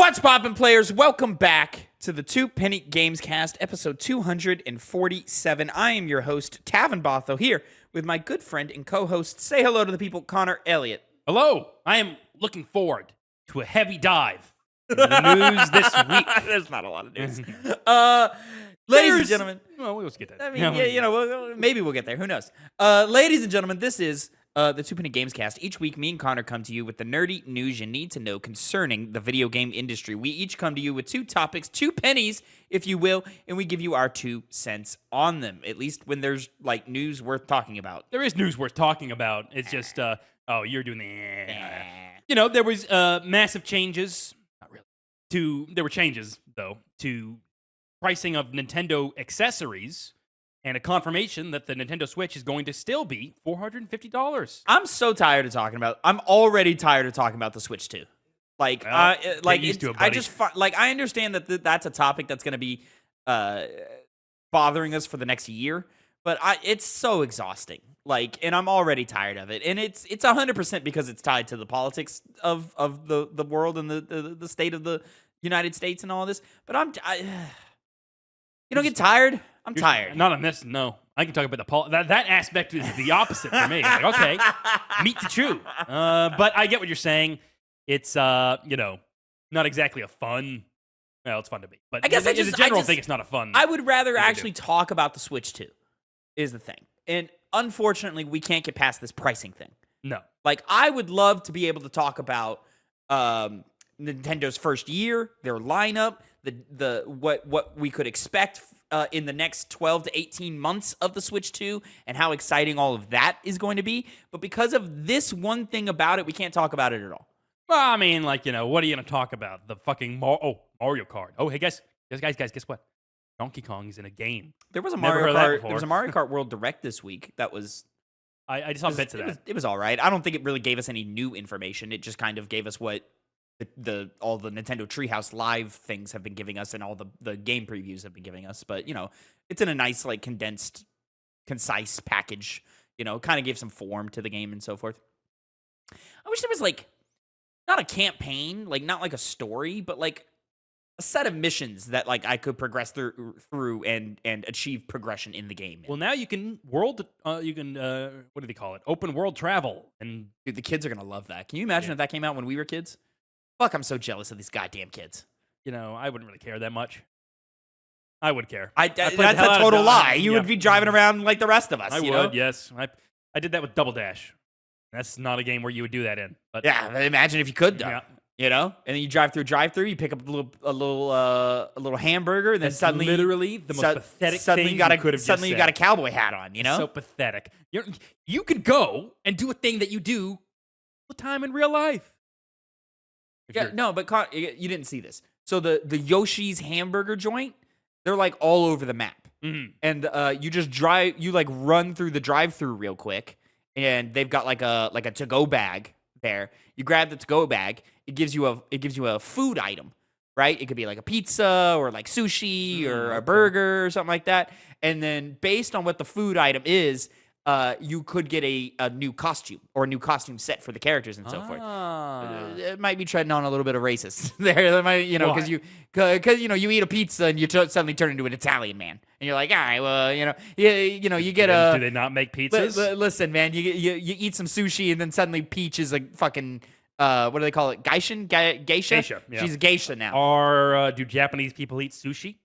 What's poppin', players? Welcome back to the Two Penny Gamescast, episode 247. I am your host, Tavin Bothel, here with my good friend and co-host. Say hello to the people, Connor Elliott. Hello. I am looking forward to a heavy dive in the news this week. There's not a lot of news. Ladies and gentlemen. Well, we'll get that. I mean, yeah, maybe we'll get there. Who knows? Ladies and gentlemen, this is the Two Penny Gamescast. Each week, me and Connor come to you with the nerdy news you need to know concerning the video game industry. We each come to you with two topics, 2 pennies, if you will, and we give you our 2 cents on them, at least when there's, like, news worth talking about. There is news worth talking about. It's just, you're doing the... You know, there was massive changes. Not really. There were changes, though, to pricing of Nintendo accessories, and a confirmation that the Nintendo Switch is going to still be $450. I'm so tired of talking about. I'm already tired of talking about the Switch 2. Like, well, get used to it, buddy. I understand that that's a topic that's going to be bothering us for the next year, but it's so exhausting. Like, and I'm already tired of it, and it's 100% because it's tied to the politics of the world and the state of the United States and all this. But you don't get tired. I'm tired. Not on this, no. I can talk about that aspect is the opposite for me. Like, okay, meat to chew. But I get what you're saying. It's, not exactly a fun... Well, it's fun to be. But I guess as a general thing, it's not a fun... I would rather actually talk about the Switch 2, is the thing. And unfortunately, we can't get past this pricing thing. No. Like, I would love to be able to talk about Nintendo's first year, their lineup, what we could expect in the next 12 to 18 months of the Switch 2 and how exciting all of that is going to be. But because of this one thing about it, we can't talk about it at all. Well, I mean, like, what are you going to talk about? The fucking Mario Kart. Oh, hey, guys, guess what? Donkey Kong's in a game. There was a Mario Kart. There was a Mario Kart World Direct this week. That was. I just saw bits of that. It was all right. I don't think it really gave us any new information. It just kind of gave us what all the Nintendo Treehouse Live things have been giving us, and all the game previews have been giving us. But it's in a nice, like, condensed, concise package. Kind of gave some form to the game and so forth. I wish there was, like, not a campaign, like, not like a story, but like a set of missions that, like, I could progress through and achieve progression in the game. Well, now you can what do they call it? Open world travel. And dude, the kids are gonna love that. Can you imagine if that came out when we were kids? Fuck, I'm so jealous of these goddamn kids. I wouldn't really care that much. I would care. That's a total lie. You would be driving around like the rest of us. I would, yes. I did that with Double Dash. That's not a game where you would do that in. But yeah, imagine if you could, though. Yeah. And then you drive through you pick up a little hamburger, and then suddenly literally the most pathetic thing you could have suddenly you got a cowboy hat on. So pathetic. You could go and do a thing that you do all the time in real life. Yeah, no, but you didn't see this. So the Yoshi's hamburger joint, they're like all over the map, and you just run through the drive-through real quick, and they've got like a to-go bag there. You grab the to-go bag. It gives you a food item, right? It could be like a pizza or like sushi or a burger or something like that. And then based on what the food item is, you could get a new costume or a new costume set for the characters and so forth. It might be treading on a little bit of racist there. That might, because you eat a pizza and you suddenly turn into an Italian man, and you're like, all right, well, you get a. Do they not make pizzas? Listen, man, you eat some sushi and then suddenly Peach is a fucking. What do they call it? Geisha? Geisha, yeah. She's a geisha now. Or do Japanese people eat sushi?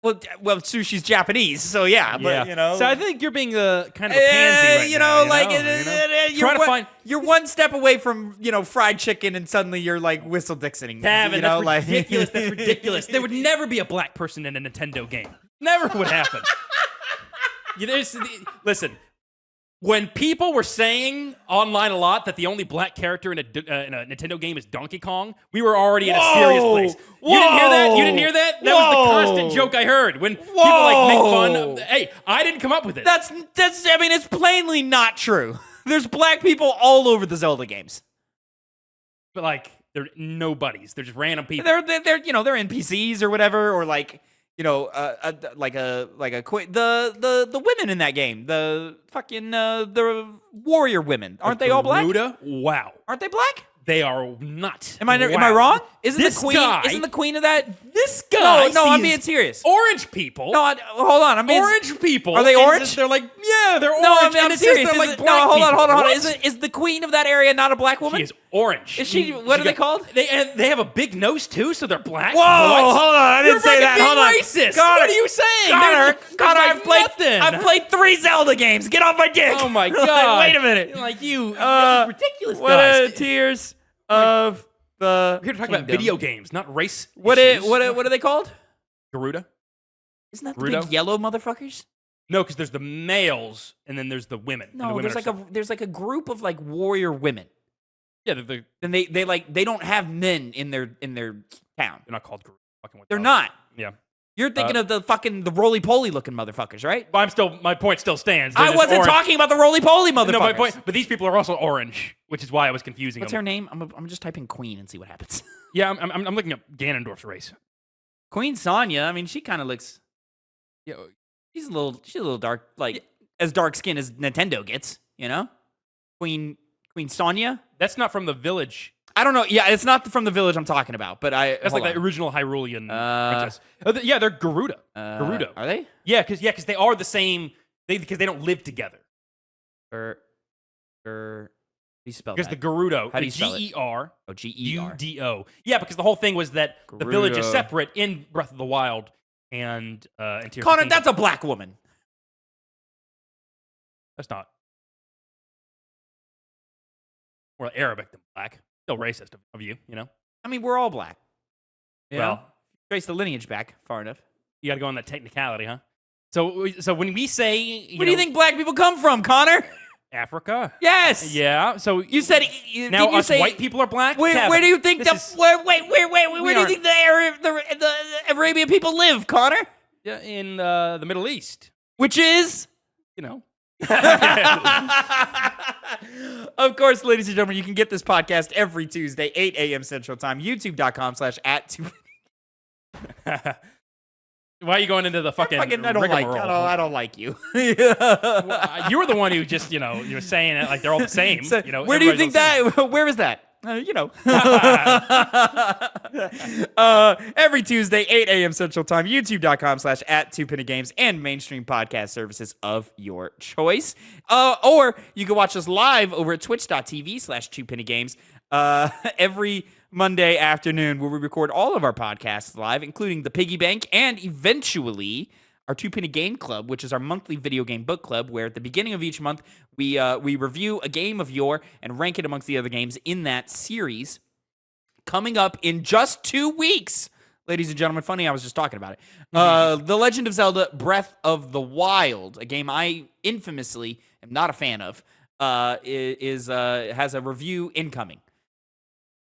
Well, sushi's Japanese, so yeah. But so I think you're being kind of a pansy right now. You're one step away from fried chicken, and suddenly you're like Whistle Dixoning. Tavin, that's ridiculous. That's ridiculous. There would never be a black person in a Nintendo game. Never would happen. Listen. When people were saying online a lot that the only black character in a Nintendo game is Donkey Kong, we were already in a serious place. You didn't hear that? You didn't hear that? That was the constant joke I heard. When people make fun. Hey, I didn't come up with it. That's. I mean, it's plainly not true. There's black people all over the Zelda games. But they're nobodies. They're just random people. They're NPCs or whatever, or like. The women in that game, the fucking the warrior women, aren't they all black? Ruda? Wow, aren't they black? They are not. Am I wrong? Isn't the queen of that? This guy. No, I'm being serious. Orange people. No, hold on. I'm being orange people. Are they orange? They're like, yeah, they're orange. No, I'm serious. They're like No, hold on. What? Is the queen of that area not a black woman? She is orange. Is she? What are they called? They have a big nose too, so they're black. Whoa, hold on. I didn't say that. Hold on. Racist. Connor, what are you saying? Connor, I've played 3 Zelda games. Get off my dick. Oh my god. Wait a minute. Like this is ridiculous, what guys. Tears of the We're here to talk about video games, not race. What issues. what are they called? Garuda? Isn't that the big yellow motherfuckers? No, because there's the males and then there's the women. No, there's like a group of like warrior women. Yeah, and they don't have men in their town. They're not called Garuda. They're not. Yeah. You're thinking of the roly-poly looking motherfuckers, right? But my point still stands. I wasn't talking about the roly-poly motherfuckers. No, my point. But these people are also orange, which is why I was confusing What's them. her name? I'm just typing Queen and see what happens. Yeah, I'm looking up Ganondorf's race. Queen Sonya. I mean, she kind of looks. Yeah, she's a little dark, like as dark skin as Nintendo gets. You know, Queen Sonya. That's not from the village. I don't know. Yeah, it's not from the village I'm talking about, but that's like the original Hyrulean princess. Yeah, they're Garuda. Garuda. Are they? Yeah, because they are the same. Because they don't live together. How do you spell because that? the Gerudo. How do you spell G-E-R. Oh, G-E-R. U-D-O. Yeah, because the whole thing was that the village is separate in Breath of the Wild and Tears of the Connor, Kingdom. that's a black woman. That's not. More Arabic than black. Still racist of you, you know? I mean, we're all black. Well, trace the lineage back far enough. You got to go on that technicality, huh? So when we say, where do you think black people come from, Connor? Africa. Yes. Yeah. So you said now us white people are black. Where do you think where do you think the Arabian people live, Connor? Yeah, in the Middle East, which is, you know. Of course, ladies and gentlemen, you can get this podcast every Tuesday, 8 a.m. Central Time, youtube.com/@2. Why are you going into the fucking I don't like you. Well, you were the one who just, you were saying it like they're all the same. So, where do you think that? Where is that? Every Tuesday, 8 a.m. Central Time, youtube.com/@2PennyGames and mainstream podcast services of your choice. Or you can watch us live over at twitch.tv/2PennyGames every Monday afternoon, where we record all of our podcasts live, including the Piggy Bank and eventually our 2 Penny Game Club, which is our monthly video game book club, where at the beginning of each month, we review a game of yore and rank it amongst the other games in that series. Coming up in just 2 weeks, ladies and gentlemen, funny, I was just talking about it. The Legend of Zelda Breath of the Wild, a game I infamously am not a fan of, has a review incoming.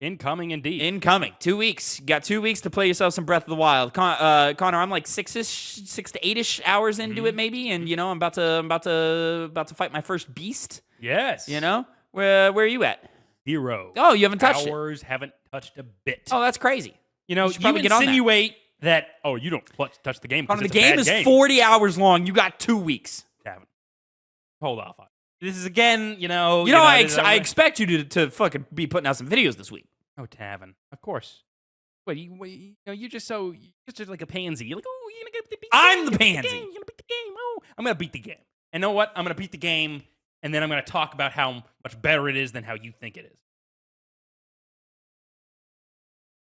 Incoming, indeed. Incoming. 2 weeks. You got 2 weeks to play yourself some Breath of the Wild. Connor, I'm like 6 to 8ish hours into it, maybe, and I'm about to fight my first beast. Yes. Where are you at? 0. Oh, you haven't touched Hours haven't touched a bit. Oh, that's crazy. You insinuate that. Oh, you don't touch the game. Connor, the game is 40 hours long. You got 2 weeks. Tavin, hold off. This is again, I expect you to fucking be putting out some videos this week. Oh, Tavin, of course. You're just like a pansy. You're like, oh, you're gonna beat the game. I'm the pansy. You're gonna beat the game. Oh, I'm gonna beat the game. And you know what? I'm gonna beat the game, and then I'm gonna talk about how much better it is than how you think it is.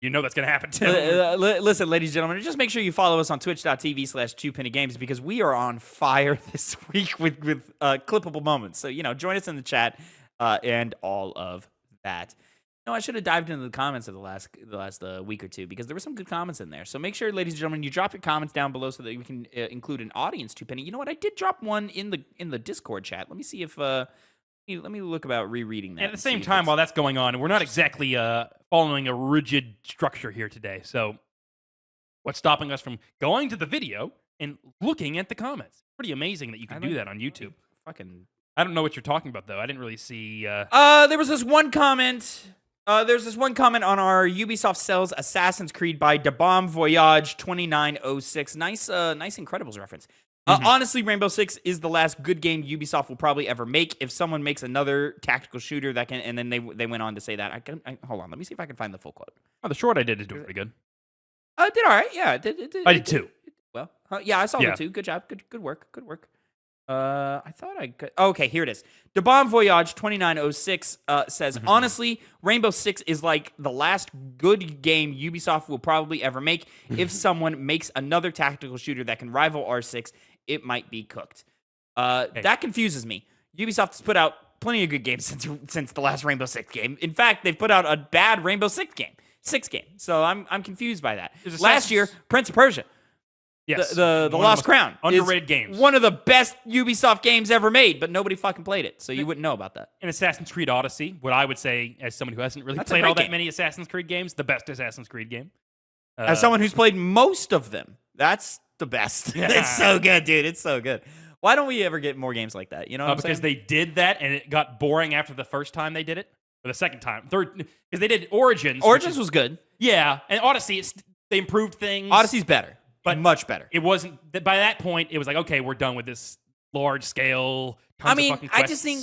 You know that's going to happen too. Listen, ladies and gentlemen, just make sure you follow us on twitch.tv/2PennyGames because we are on fire this week with clippable moments. So, join us in the chat and all of that. No, I should have dived into the comments of the last week or two because there were some good comments in there. So make sure, ladies and gentlemen, you drop your comments down below so that we can include an audience 2Penny. You know what? I did drop one in the Discord chat. Let me see if... Let me look about rereading that. And at the same time, while that's going on, we're not exactly following a rigid structure here today. So what's stopping us from going to the video and looking at the comments? Pretty amazing that you can do that on YouTube. I don't know what you're talking about, though. I didn't really see... There was this one comment... There's this one comment on our Ubisoft sells Assassin's Creed by De Bomb Voyage 2906. Nice Incredibles reference. Honestly, Rainbow Six is the last good game Ubisoft will probably ever make. If someone makes another tactical shooter that can, and then they went on to say that. Hold on, let me see if I can find the full quote. Oh, the short I did is doing pretty good. It did all right. Yeah, I did too. Well, yeah, I saw it too. Good job. Good work. Good work. I thought I could. Okay, here it is. The Bon Voyage 2906 says, honestly, Rainbow Six is like the last good game Ubisoft will probably ever make. If someone makes another tactical shooter that can rival R6, it might be cooked. That confuses me. Ubisoft has put out plenty of good games since the last Rainbow Six game. In fact, they've put out a bad Rainbow Six game. So I'm confused by that. Last year, Prince of Persia. Yes, the Lost Crown. Underrated games. One of the best Ubisoft games ever made, but nobody fucking played it, so you wouldn't know about that. And Assassin's Creed Odyssey, what I would say, as someone who hasn't really played all that many Assassin's Creed games, the best Assassin's Creed game. As someone who's played most of them, that's the best. It's so good, dude. It's so good. Why don't we ever get more games like that? You know what I'm saying? Because they did that, and it got boring after the first time they did it. Or the second time. Third, because they did Origins. Origins was good. Yeah, and Odyssey, they improved things. Odyssey's better. But much better. It wasn't, by that point, it was like, okay, we're done with this large scale. I just think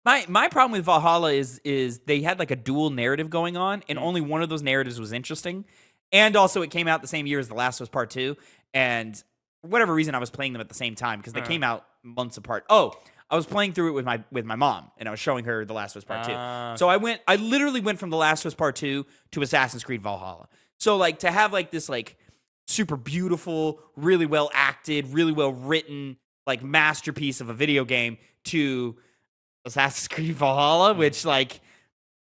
my problem with Valhalla is they had like a dual narrative going on, and only one of those narratives was interesting. And also, it came out the same year as The Last of Us Part 2, and for whatever reason, I was playing them at the same time because they came out months apart. Oh, I was playing through it with my mom, and I was showing her The Last of Us Part 2. So I literally went from The Last of Us Part 2 to Assassin's Creed Valhalla. So like to have like this like super beautiful, really well acted, really well written, like masterpiece of a video game to Assassin's Creed Valhalla, which like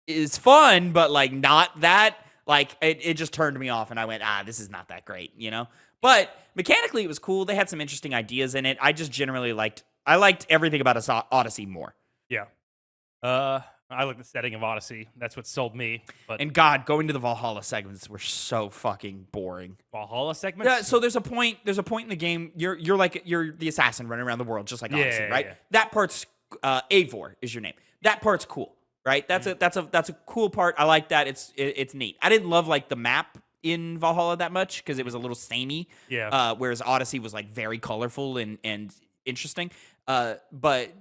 is fun, but like not that, like it just turned me off and I went, this is not that great, you know? But mechanically it was cool. They had some interesting ideas in it. I just generally liked everything about Odyssey more. Yeah. I like the setting of Odyssey. That's what sold me. But and God, going to the Valhalla segments were so fucking boring. Valhalla segments? Yeah. So there's a point in the game. You're the assassin running around the world, just like Odyssey, right? Yeah. That part's Eivor is your name. That part's cool, right? That's a cool part. I like that. It's neat. I didn't love like the map in Valhalla that much because it was a little samey. Yeah. Whereas Odyssey was like very colorful and interesting. But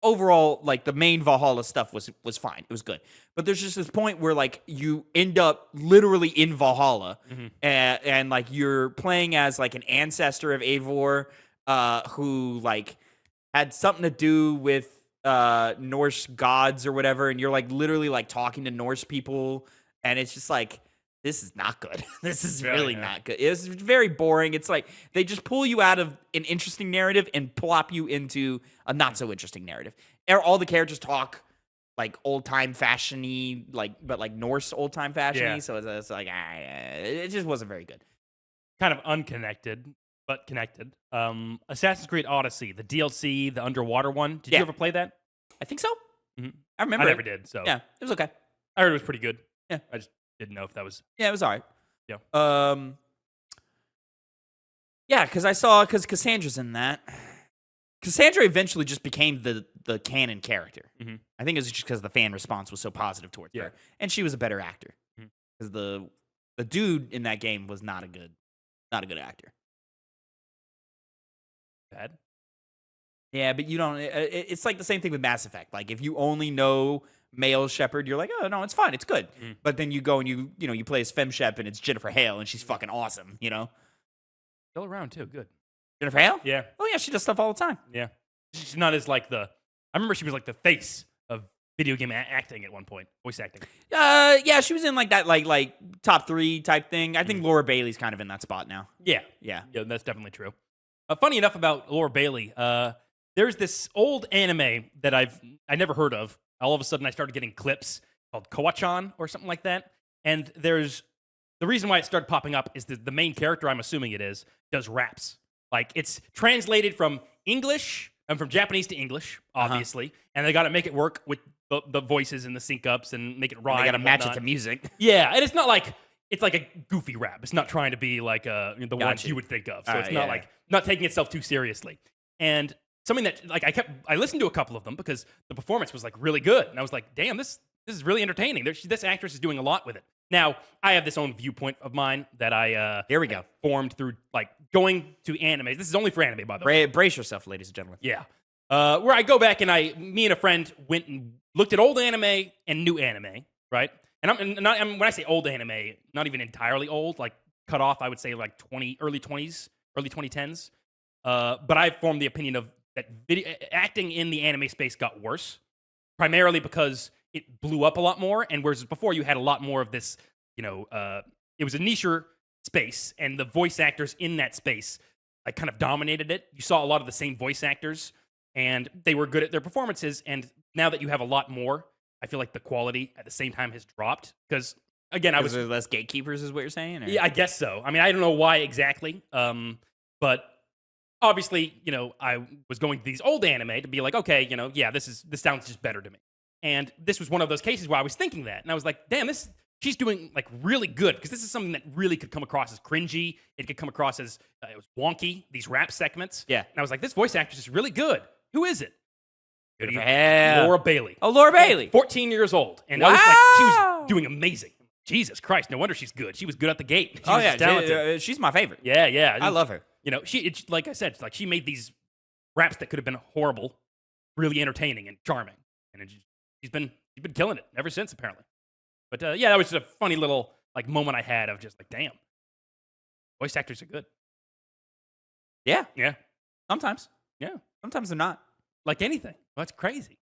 overall, like the main Valhalla stuff was fine. It was good. But there's just this point where like you end up literally in Valhalla and like you're playing as like an ancestor of Eivor who like had something to do with Norse gods or whatever, and you're like literally like talking to Norse people, and it's just like, this is not good. This is really not good. It's very boring. It's like they just pull you out of an interesting narrative and plop you into a not so interesting narrative. All the characters talk like old time fashion-y, but like Norse old time fashion-y. Yeah. So it's like it just wasn't very good. Kind of unconnected, but connected. Assassin's Creed Odyssey, the DLC, the underwater one. Did you ever play that? I think so. Mm-hmm. I remember. I never did. So yeah, it was okay. I heard it was pretty good. Yeah, I just didn't know if that was. Yeah, it was all right. Yeah. Yeah, because Cassandra's in that. Cassandra eventually just became the canon character. Mm-hmm. I think it was just because the fan response was so positive towards her, and she was a better actor. Because the dude in that game was not a good actor. Bad. Yeah, but you don't. It's like the same thing with Mass Effect. Like if you only know male Shepard, you're like, oh no, it's fine, it's good. But then you go and you play as Femme Shep and it's Jennifer Hale and she's fucking awesome. You know, still around too. Good. Jennifer Hale? Yeah. Oh yeah, she does stuff all the time. Yeah. She's not as like I remember she was like the face of video game acting at one point, voice acting. Yeah, she was in like that like top 3 type thing. I think Laura Bailey's kind of in that spot now. Yeah, that's definitely true. Funny enough about Laura Bailey, there's this old anime that I never heard of. All of a sudden, I started getting clips called Koachan or something like that. And the reason why it started popping up is the main character, I'm assuming it is, does raps. Like it's translated from English and from Japanese to English, obviously, and they got to make it work with the voices and the sync ups and make it rhyme. They got to match it to music. Yeah, and it's not like it's like a goofy rap. It's not trying to be like the ones you would think of. So it's not like not taking itself too seriously. And something that like I listened to a couple of them because the performance was like really good, and I was like, damn, this is really entertaining. This actress is doing a lot with it. Now, I have this own viewpoint of mine that I Here we go. formed through like going to animes. This is only for anime, by the way. Brace yourself, ladies and gentlemen. Yeah. Where I go back and me and a friend went and looked at old anime and new anime, right? And when I say old anime, not even entirely old, like cut off, I would say like early 20s, early 2010s. But I formed the opinion of that acting in the anime space got worse, primarily because it blew up a lot more. And whereas before you had a lot more of this, it was a nicher space, and the voice actors in that space like kind of dominated it. You saw a lot of the same voice actors, and they were good at their performances. And now that you have a lot more, I feel like the quality at the same time has dropped because, again, There's less gatekeepers, is what you're saying? Or? Yeah, I guess so. I mean, I don't know why exactly, but obviously, I was going to these old anime to be like, okay, this sounds just better to me. And this was one of those cases where I was thinking that, and I was like, damn, she's doing like really good, because this is something that really could come across as cringy. It could come across as it was wonky, these rap segments. Yeah. And I was like, this voice actress is really good. Who is it? Yeah. Laura Bailey. Oh, Laura Bailey. 14 years old. And I was like, she was doing amazing. Jesus Christ, no wonder she's good. She was good at the gate. She was talented. She's my favorite. Yeah. I love her. Like I said, she made these raps that could have been horrible, really entertaining and charming. And she's been killing it ever since, apparently. But that was just a funny little like moment I had of just like, damn, voice actors are good. Yeah. Yeah. Sometimes. Yeah. Sometimes they're not. Like anything. Well, that's crazy.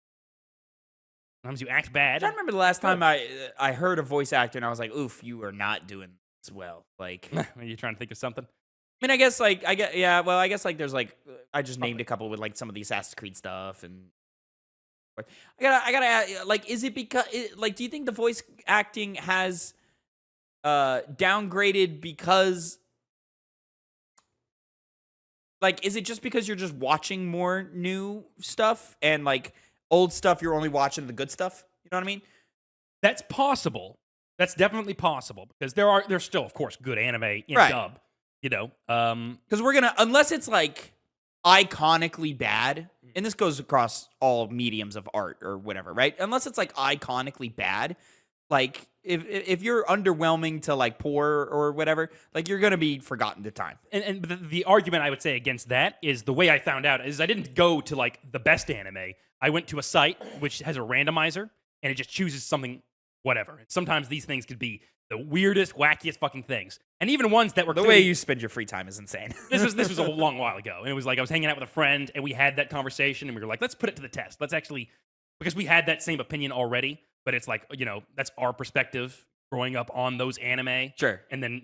Sometimes you act bad. I remember the last time I heard a voice actor and I was like, oof, you are not doing this well. Like, are you trying to think of something? I mean, I guess there's like, I just named a couple with like some of the Assassin's Creed stuff, and I gotta ask, like, is it because, do you think the voice acting has downgraded because, like, is it just because you're just watching more new stuff and like old stuff you're only watching the good stuff? You know what I mean? That's possible. That's definitely possible, because there's still, of course, good anime in dub. Because we're gonna, unless it's like iconically bad, and this goes across all mediums of art or whatever, right? Unless it's like iconically bad, like if you're underwhelming to like poor or whatever, like you're gonna be forgotten to time. And the argument I would say against that is the way I found out is I didn't go to like the best anime. I went to a site which has a randomizer, and it just chooses something, whatever. And sometimes these things could be the weirdest, wackiest fucking things, and even ones that were the way you spend your free time is insane. This was a long while ago, and it was like I was hanging out with a friend, and we had that conversation, and we were like, let's put it to the test. Let's actually, because we had that same opinion already, but it's like, that's our perspective growing up on those anime. Sure. And then,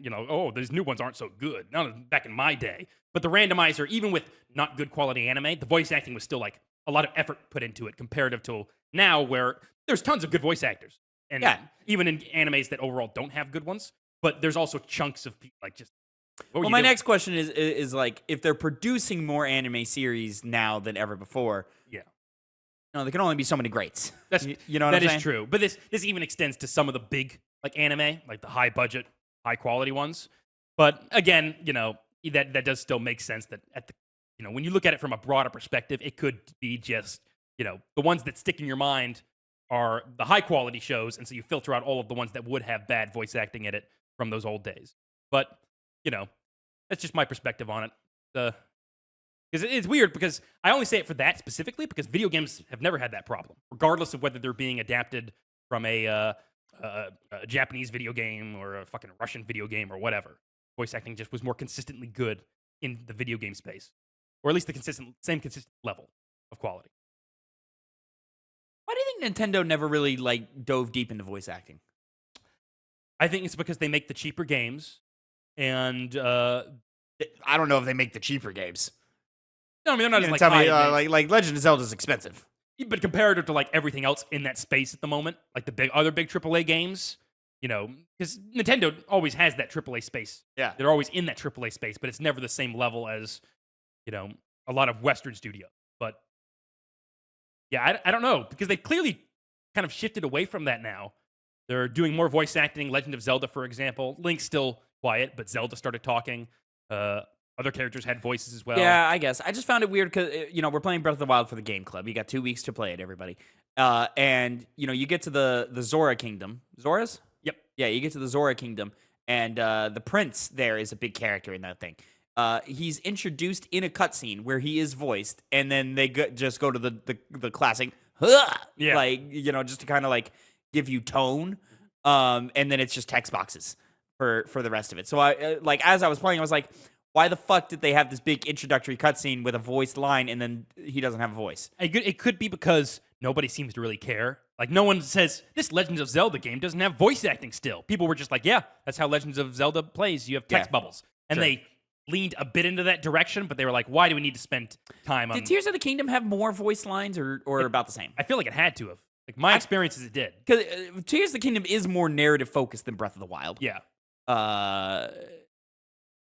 these new ones aren't so good. Not back in my day. But the randomizer, even with not good quality anime, the voice acting was still like a lot of effort put into it comparative to now, where there's tons of good voice actors. And even in animes that overall don't have good ones, but there's also chunks of people like just. Well, my next question is like, if they're producing more anime series now than ever before, there can only be so many greats. That's you know what I'm saying? That is true. But this even extends to some of the big like anime, like the high budget, high quality ones. But again, that does still make sense that at the when you look at it from a broader perspective, it could be just the ones that stick in your mind are the high quality shows, and so you filter out all of the ones that would have bad voice acting in it from those old days. But that's just my perspective on it. Because it's weird, because I only say it for that specifically because video games have never had that problem, regardless of whether they're being adapted from a Japanese video game or a fucking Russian video game or whatever. Voice acting just was more consistently good in the video game space, or at least the same consistent level of quality. Why do you think Nintendo never really like dove deep into voice acting? I think it's because they make the cheaper games, and I don't know if they make the cheaper games. No, I mean they're not just like tell me, like Legend of Zelda is expensive, but comparative to like everything else in that space at the moment, like the other big AAA games, because Nintendo always has that AAA space. Yeah, they're always in that AAA space, but it's never the same level as a lot of Western studios. But yeah, I don't know, because they've clearly kind of shifted away from that now. They're doing more voice acting. Legend of Zelda, for example. Link's still quiet, but Zelda started talking. Other characters had voices as well. Yeah, I guess. I just found it weird because, we're playing Breath of the Wild for the Game Club. You got 2 weeks to play it, everybody. And, you get to the Zora Kingdom. Zoras? Yep. Yeah, you get to the Zora Kingdom, and the prince there is a big character in that thing. He's introduced in a cutscene where he is voiced, and then they just go to the classic, "Huh!" Yeah. like, just to kind of like give you tone. And then it's just text boxes for the rest of it. So I as I was playing, I was like, why the fuck did they have this big introductory cutscene with a voiced line, and then he doesn't have a voice? It could be because nobody seems to really care. Like, no one says, this Legends of Zelda game doesn't have voice acting still. People were just like, yeah, that's how Legends of Zelda plays. You have text bubbles. And Sure. they leaned a bit into that direction, but they were like, why do we need to spend time on... Did Tears of the Kingdom have more voice lines or about the same? I feel like it had to have. Like, my experience is it did. Because Tears of the Kingdom is more narrative focused than Breath of the Wild. Yeah. And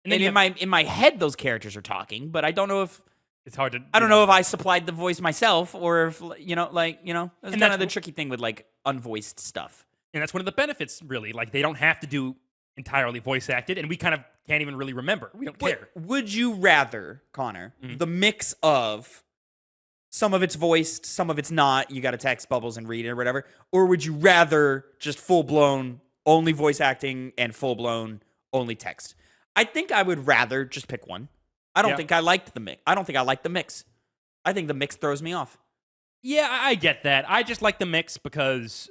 then in my head, those characters are talking, but I don't know if... It's hard to... I don't know if I supplied the voice myself, or if, that's kind of the tricky thing with, like, unvoiced stuff. And that's one of the benefits, really. Like, they don't have to do entirely voice acted, and we kind of can't even really remember. We don't care. Would you rather, Connor, the mix of some of it's voiced, some of it's not, you got to text bubbles and read it or whatever, or would you rather just full-blown only voice acting and full-blown only text? I think I would rather just pick one. I don't think I liked the mix. I don't think I like the mix. I think the mix throws me off. Yeah, I get that. I just like the mix because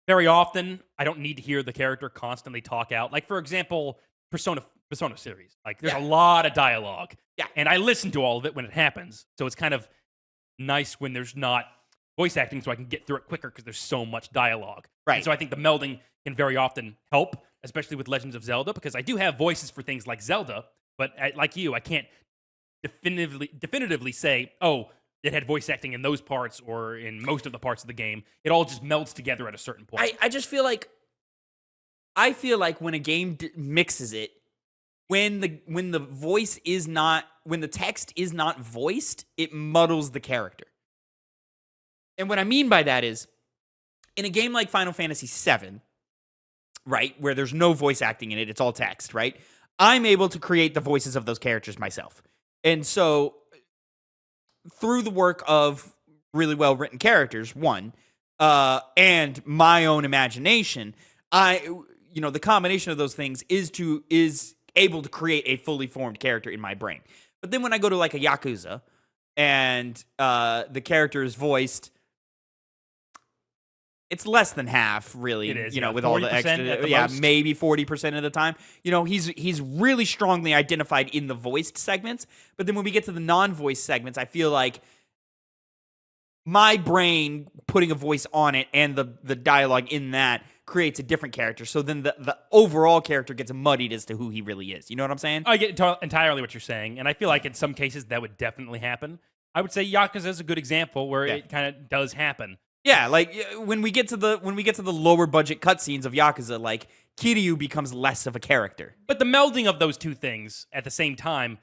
very often I don't need to hear the character constantly talk out. Like, for example, Persona series. Like, there's a lot of dialogue. Yeah. And I listen to all of it when it happens. So it's kind of nice when there's not voice acting so I can get through it quicker because there's so much dialogue. Right. And so I think the melding can very often help, especially with Legends of Zelda, because I do have voices for things like Zelda, but like you, I can't definitively say, oh, it had voice acting in those parts or in most of the parts of the game. It all just melds together at a certain point. I just feel like when a game mixes it, when the voice is not, when the text is not voiced, it muddles the character. And what I mean by that is, in a game like Final Fantasy VII, right, where there's no voice acting in it, it's all text, right? I'm able to create the voices of those characters myself. And so, through the work of really well-written characters, and my own imagination, the combination of those things is able to create a fully formed character in my brain. But then when I go to like a Yakuza, and the character is voiced, it's less than half, really. It is, with all the extra, most. maybe 40% of the time. He's really strongly identified in the voiced segments, but then when we get to the non-voiced segments, I feel like my brain putting a voice on it and the dialogue in that creates a different character. So then the overall character gets muddied as to who he really is. You know what I'm saying? I get entirely what you're saying, and I feel like in some cases that would definitely happen. I would say Yakuza is a good example where it kind of does happen. Yeah, like when we get to the lower budget cutscenes of Yakuza, like Kiryu becomes less of a character. But the melding of those two things at the same time,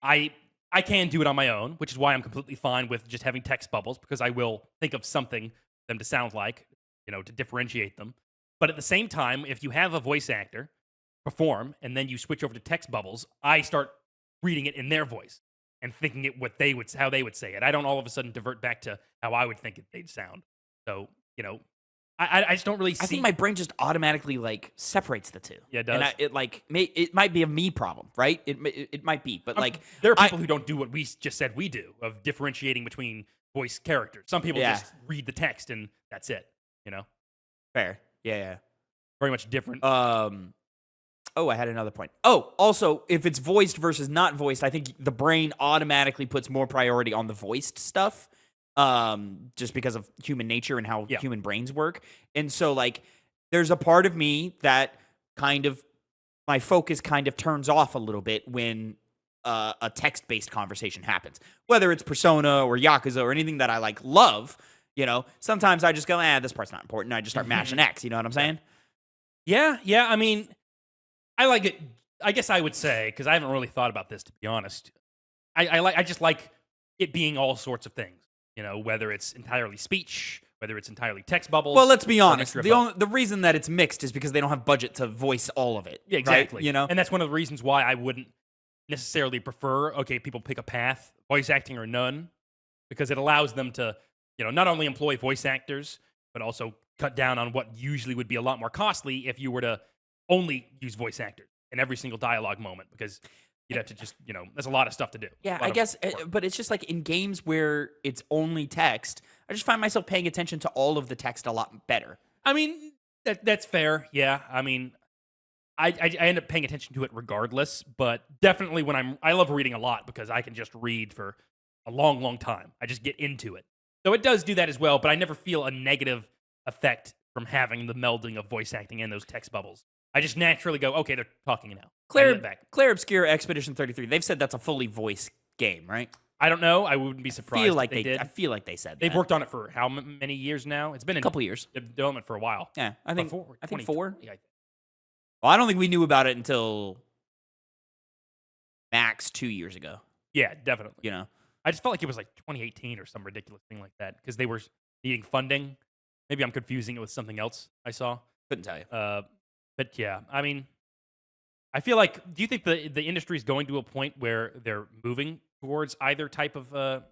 I can do it on my own, which is why I'm completely fine with just having text bubbles, because I will think of something for them to sound like, to differentiate them. But at the same time, if you have a voice actor perform and then you switch over to text bubbles, I start reading it in their voice and thinking it how they would say it. I don't all of a sudden divert back to how I would think they'd sound. So, I just don't really see... I think my brain just automatically, separates the two. Yeah, it does. And it might be a me problem, right? It might be, but, there are people who don't do what we just said we do, of differentiating between voice characters. Some people just read the text and that's it, Fair. Yeah. Very much different. Oh, I had another point. Oh, also, if it's voiced versus not voiced, I think the brain automatically puts more priority on the voiced stuff. Just because of human nature and how human brains work. And so, there's a part of me that my focus kind of turns off a little bit when a text-based conversation happens. Whether it's Persona or Yakuza or anything that I, love, sometimes I just go, this part's not important. I just start mashing X, you know what I'm saying? Yeah, I mean, I like it, I guess I would say, because I haven't really thought about this, to be honest. I just like it being all sorts of things. Whether it's entirely speech, whether it's entirely text bubbles. Well, let's be honest. The reason that it's mixed is because they don't have budget to voice all of it. Yeah, exactly. Right? And that's one of the reasons why I wouldn't necessarily prefer, people pick a path, voice acting or none, because it allows them to, not only employ voice actors, but also cut down on what usually would be a lot more costly if you were to only use voice actors in every single dialogue moment, because you'd have to just, there's a lot of stuff to do. Yeah, I guess, but it's just like in games where it's only text, I just find myself paying attention to all of the text a lot better. I mean, that's fair. Yeah, I mean, I end up paying attention to it regardless, but definitely when I love reading a lot because I can just read for a long, long time. I just get into it. So it does do that as well, but I never feel a negative effect from having the melding of voice acting and those text bubbles. I just naturally go, okay, they're talking now. Claire Obscure Expedition 33, they've said that's a fully voiced game, right? I don't know. I wouldn't be surprised if they did. I feel like they said that. They've worked on it for how many years now? It's been a couple years. Development for a while. Yeah, I think 4. Yeah. Well, I don't think we knew about it until max 2 years ago. Yeah, definitely. I just felt like it was like 2018 or some ridiculous thing like that because they were needing funding. Maybe I'm confusing it with something else I saw. Couldn't tell you. But yeah, I mean, I feel like, do you think the industry is going to a point where they're moving towards either type of,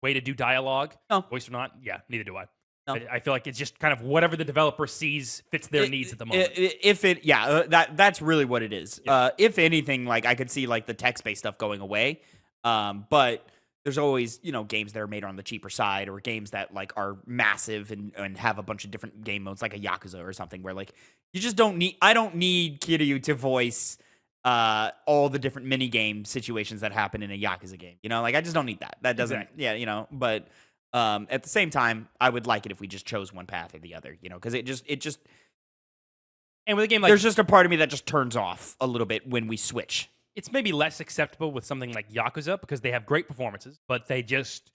way to do dialogue? No. Voice or not? Yeah, neither do I. No. I feel like it's just kind of whatever the developer sees fits their needs at the moment. That's really what it is. Yeah. If anything, like I could see like the text-based stuff going away. But there's always, games that are made on the cheaper side or games that like are massive and have a bunch of different game modes like a Yakuza or something where like you just I don't need Kiryu to voice all the different mini game situations that happen in a Yakuza game. Like I just don't need that. That doesn't, exactly. But at the same time, I would like it if we just chose one path or the other, because it just and with a game like there's just a part of me that just turns off a little bit when we switch. It's maybe less acceptable with something like Yakuza because they have great performances, but they just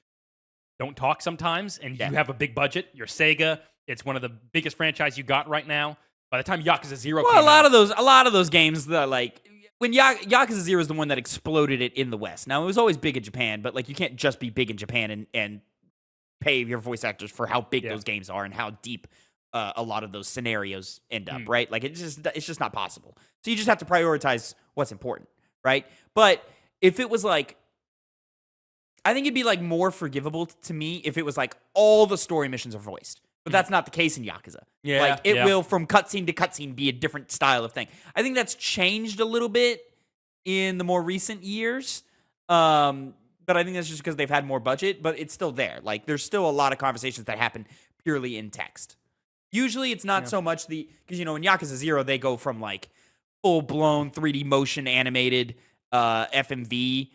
don't talk sometimes. And you have a big budget. You're Sega. It's one of the biggest franchise you got right now. By the time Yakuza 0 came a lot of those games, like when Yakuza 0 is the one that exploded it in the West. Now it was always big in Japan, but like you can't just be big in Japan and pay your voice actors for how big those games are and how deep a lot of those scenarios end up, right? Like it's just not possible. So you just have to prioritize what's important. Right? But if it was like, I think it'd be like more forgivable to me if it was like all the story missions are voiced. But that's not the case in Yakuza. Yeah, like it will from cutscene to cutscene be a different style of thing. I think that's changed a little bit in the more recent years. But I think that's just because they've had more budget, but it's still there. Like there's still a lot of conversations that happen purely in text. Usually it's not so much because in Yakuza 0 they go from full-blown 3D motion animated FMV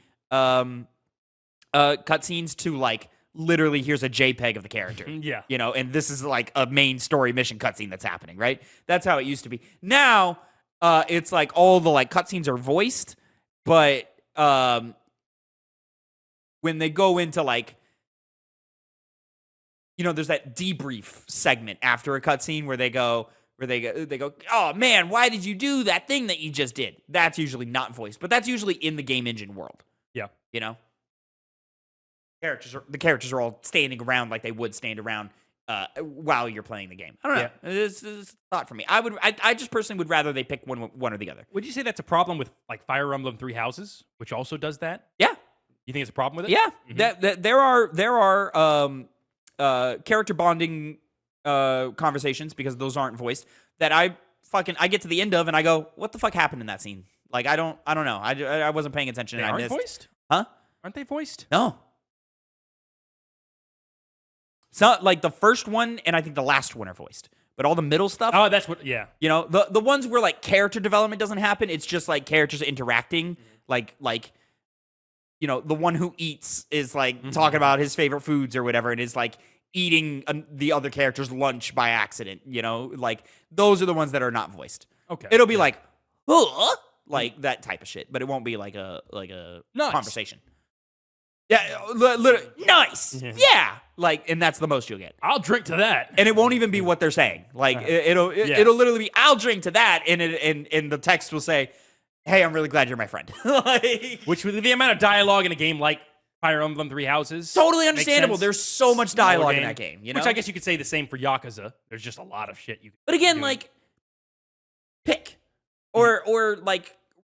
cutscenes to literally here's a JPEG of the character. Yeah. And this is like a main story mission cutscene that's happening, right? That's how it used to be. Now it's like all the cutscenes are voiced, but when they go into there's that debrief segment after a cutscene where they go, oh man, why did you do that thing that you just did? That's usually not voiced, but that's usually in the game engine world. Yeah. The characters are all standing around like they would stand around while you're playing the game. I don't know. It's a thought for me. I just personally would rather they pick one or the other. Would you say that's a problem with Fire Emblem Three Houses, which also does that? Yeah. You think it's a problem with it? Yeah. Mm-hmm. There are character bonding conversations, because those aren't voiced, that I get to the end of and I go, what the fuck happened in that scene? I don't know. I wasn't paying attention. They and I aren't missed. Voiced? Huh? Aren't they voiced? No. So the first one and I think the last one are voiced, but all the middle stuff. Oh, that's what. Yeah. The ones where character development doesn't happen. It's just characters interacting. The one who eats is talking about his favorite foods or whatever, and is eating the other character's lunch by accident. Those are the ones that are not voiced. Okay. It'll be that type of shit, but it won't be a nice. conversation. Yeah, literally nice. Yeah, and that's the most you'll get. I'll drink to that, and it won't even be what they're saying. It'll literally be, I'll drink to that, and the text will say, hey, I'm really glad you're my friend. Which with the amount of dialogue in a game like Fire Emblem Three Houses, totally understandable. There's so much dialogue in that game, Which I guess you could say the same for Yakuza. There's just a lot of shit you can But again, pick. Or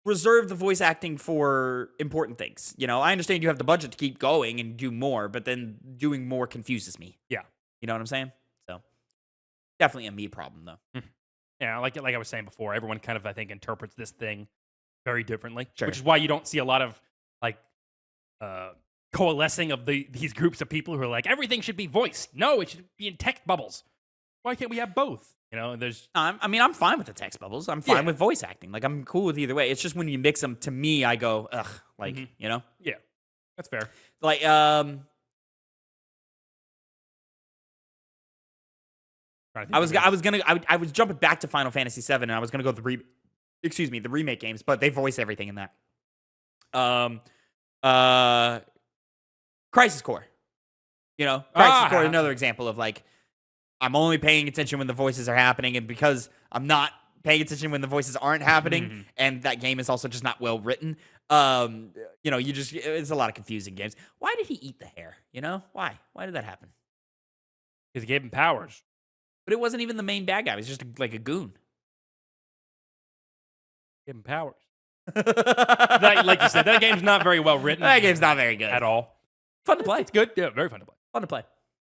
reserve the voice acting for important things. I understand you have the budget to keep going and do more, but then doing more confuses me. Yeah. You know what I'm saying? Definitely a me problem, though. Yeah, like I was saying before, everyone kind of, I think, interprets this thing very differently, Sure. which is why you don't see a lot of like coalescing of these groups of people who are like, everything should be voiced. No, it should be in text bubbles. Why can't we have both? You know, there's. I mean, I'm fine with the text bubbles. I'm fine with voice acting. Like, I'm cool with either way. It's just when you mix them, to me, I go, ugh. Like, you know? Yeah, that's fair. Like, I was jumping back to Final Fantasy VII, and I was gonna go the remake games, but they voice everything in that. Crisis Core, Crisis Core, another example of like, I'm only paying attention when the voices are happening, and because I'm not paying attention when the voices aren't happening, and that game is also just not well written. It's a lot of confusing games. Why did he eat the hair? Why? Why did that happen? Because he gave him powers. But it wasn't even the main bad guy. It was just like a goon. Give him powers. Like you said, that game's not very well written. That game's not very good at all. Fun to play. It's good. Yeah, very fun to play. Fun to play.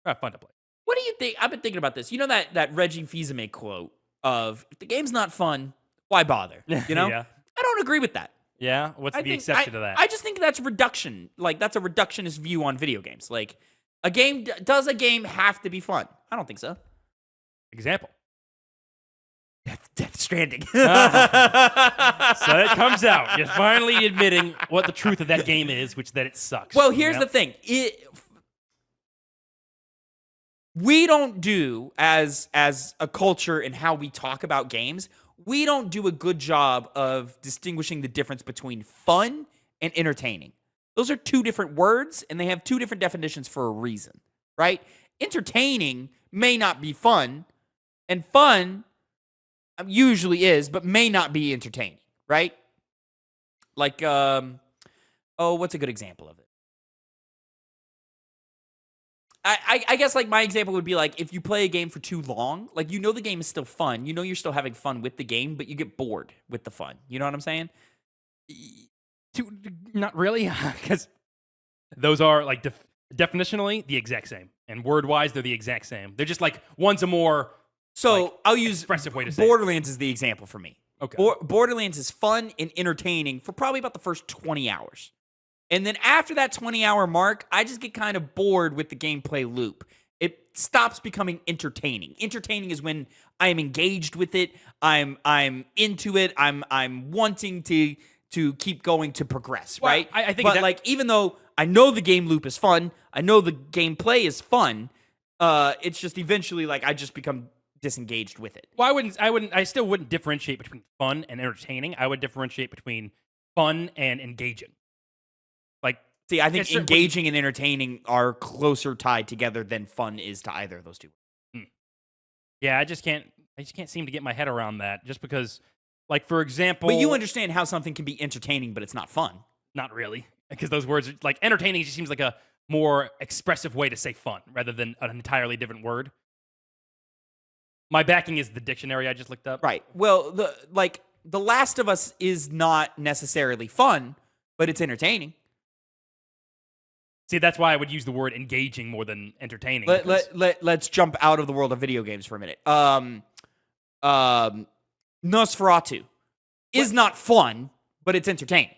Fun to play. What do you think? I've been thinking about this. You know that Reggie Fils-Aimé quote of, if the game's not fun, why bother? Yeah. I don't agree with that. Yeah? What's the exception to that? I just think that's reduction. Like, that's a reductionist view on video games. Like, does a game have to be fun? I don't think so. Example. Death Stranding. So it comes out. You're finally admitting what the truth of that game is, which that it sucks. Well, here's the thing. We don't do, as a culture and how we talk about games, we don't do a good job of distinguishing the difference between fun and entertaining. Those are two different words, and they have two different definitions for a reason, right? Entertaining may not be fun, and fun usually is, but may not be entertaining, right? Like, what's a good example of it? I guess, like, my example would be, like, if you play a game for too long, like, the game is still fun. You're still having fun with the game, but you get bored with the fun. You know what I'm saying? Not really, because those are, like, definitionally the exact same. And word-wise, they're the exact same. They're just, like, one's a more... So I'll use expressive way to say Borderlands as the example for me. Okay. Borderlands is fun and entertaining for probably about the first 20 hours. And then after that 20-hour mark, I just get kind of bored with the gameplay loop. It stops becoming entertaining. Entertaining is when I am engaged with it. I'm into it. I'm wanting to keep going, to progress, well, right? I think but like, even though I know the game loop is fun, I know the gameplay is fun, it's just eventually like I just become disengaged with it. Well, I still wouldn't differentiate between fun and entertaining. I would differentiate between fun and engaging. Like, see, I think engaging and entertaining are closer tied together than fun is to either of those two. Yeah, I just can't seem to get my head around that, just because, like, for example... But you understand how something can be entertaining, but it's not fun. Not really, because those words, like, entertaining just seems like a more expressive way to say fun, rather than an entirely different word. My backing is the dictionary I just looked up. Right. Well, The Last of Us is not necessarily fun, but it's entertaining. See, that's why I would use the word engaging more than entertaining. Let's jump out of the world of video games for a minute. Nosferatu is not fun, but it's entertaining.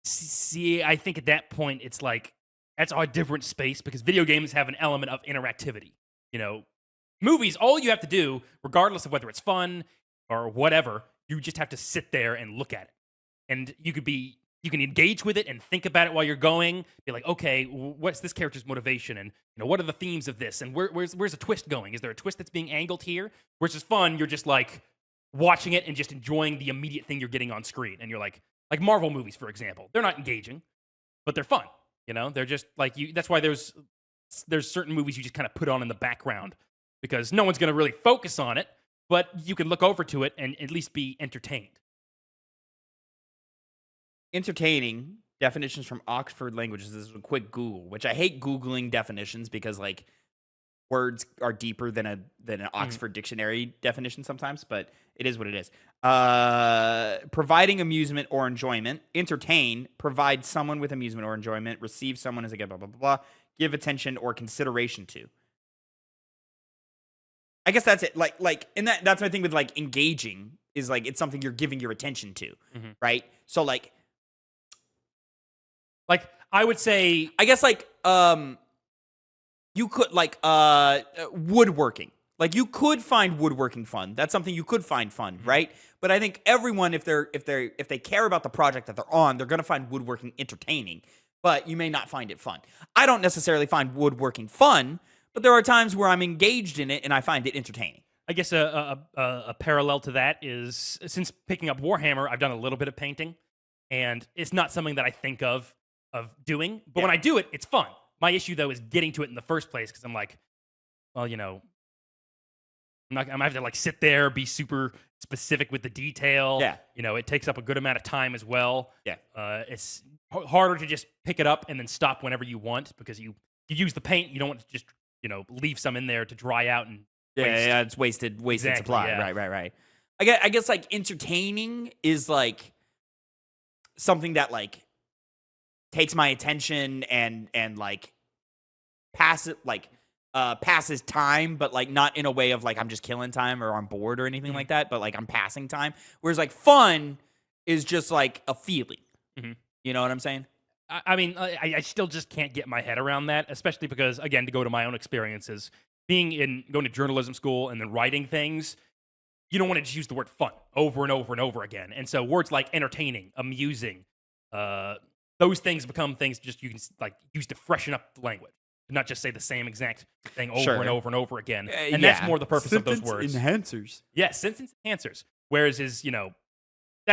See, I think at that point, it's like, that's a different space, because video games have an element of interactivity. Movies, all you have to do, regardless of whether it's fun or whatever, you just have to sit there and look at it. And you can engage with it and think about it while you're going. Be like, okay, what's this character's motivation? And what are the themes of this? And where's a twist going? Is there a twist that's being angled here? Versus fun, you're just like watching it and just enjoying the immediate thing you're getting on screen. And you're like Marvel movies, for example. They're not engaging, but they're fun. They're just like you. That's why there's certain movies you just kind of put on in the background, because no one's going to really focus on it, but you can look over to it and at least be entertained. Entertaining, definitions from Oxford Languages. This is a quick Google, which I hate Googling definitions because, like, words are deeper than an Oxford dictionary definition sometimes, but it is what it is. Providing amusement or enjoyment. Entertain, provide someone with amusement or enjoyment. Receive someone as a blah, blah, blah, blah. Give attention or consideration to. I guess that's it. And that's my thing with like engaging is like it's something you're giving your attention to, right? So like I would say, I guess like you could like woodworking. Like you could find woodworking fun. That's something you could find fun, right? But I think everyone, if they care about the project that they're on, they're gonna find woodworking entertaining. But you may not find it fun. I don't necessarily find woodworking fun, but there are times where I'm engaged in it and I find it entertaining. I guess a parallel to that is since picking up Warhammer, I've done a little bit of painting, and it's not something that I think of doing. But when I do it, it's fun. My issue though is getting to it in the first place because I'm like, well, I'm gonna have to like sit there, be super specific with the detail. Yeah. It takes up a good amount of time as well. Yeah. It's harder to just pick it up and then stop whenever you want because you use the paint. You don't want to just leave some in there to dry out and waste. Yeah, it's wasted Exactly, supply. yeah. Right. I guess like entertaining is like something that like takes my attention and like passes time, but like not in a way of like I'm just killing time or I'm bored or anything like that, but like I'm passing time. Whereas like fun is just like a feeling. You know what I'm saying? I mean, I still just can't get my head around that, especially because, again, to go to my own experiences, going to journalism school and then writing things, you don't want to just use the word fun over and over and over again. And so words like entertaining, amusing, those things become things just you can like use to freshen up the language. Not just say the same exact thing over and over and over again. And that's more the purpose of those words. Enhancers. Yeah, sentence enhancers. Whereas that's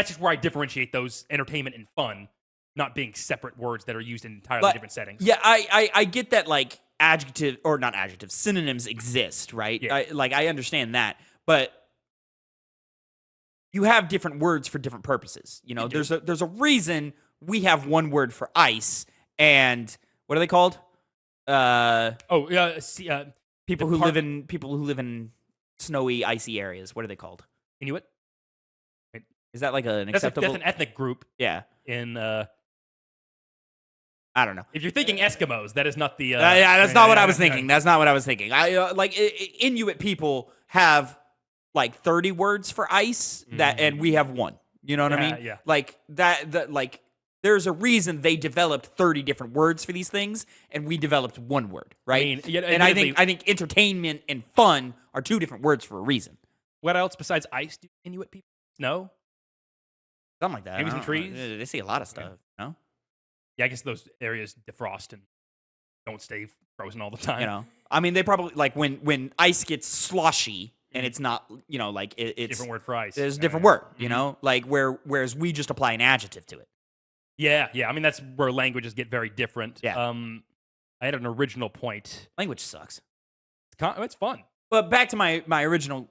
just where I differentiate those entertainment and fun, not being separate words that are used in entirely different settings. Yeah, I get that like synonyms exist, right? Yeah. I understand that, but you have different words for different purposes. There's a reason we have one word for ice, and what are they called? People who live in snowy, icy areas. What are they called? Inuit. Is that like an acceptable? That's an ethnic group. Yeah. I don't know. If you're thinking Eskimos, that is not the. That's not what I was thinking. That's not what I was thinking. Inuit people have like 30 words for ice and we have one. You know what I mean? Yeah. Like that. There's a reason they developed 30 different words for these things, and we developed one word, right? I think entertainment and fun are two different words for a reason. What else besides ice do Inuit people know? Something like that. Maybe some trees. They see a lot of stuff. No? Yeah, I guess those areas defrost and don't stay frozen all the time. I mean, they probably like when ice gets sloshy and it's not, it's different word for ice. There's a different word, like whereas we just apply an adjective to it. Yeah. I mean, that's where languages get very different. Yeah. I had an original point. Language sucks. It's fun. But back to my original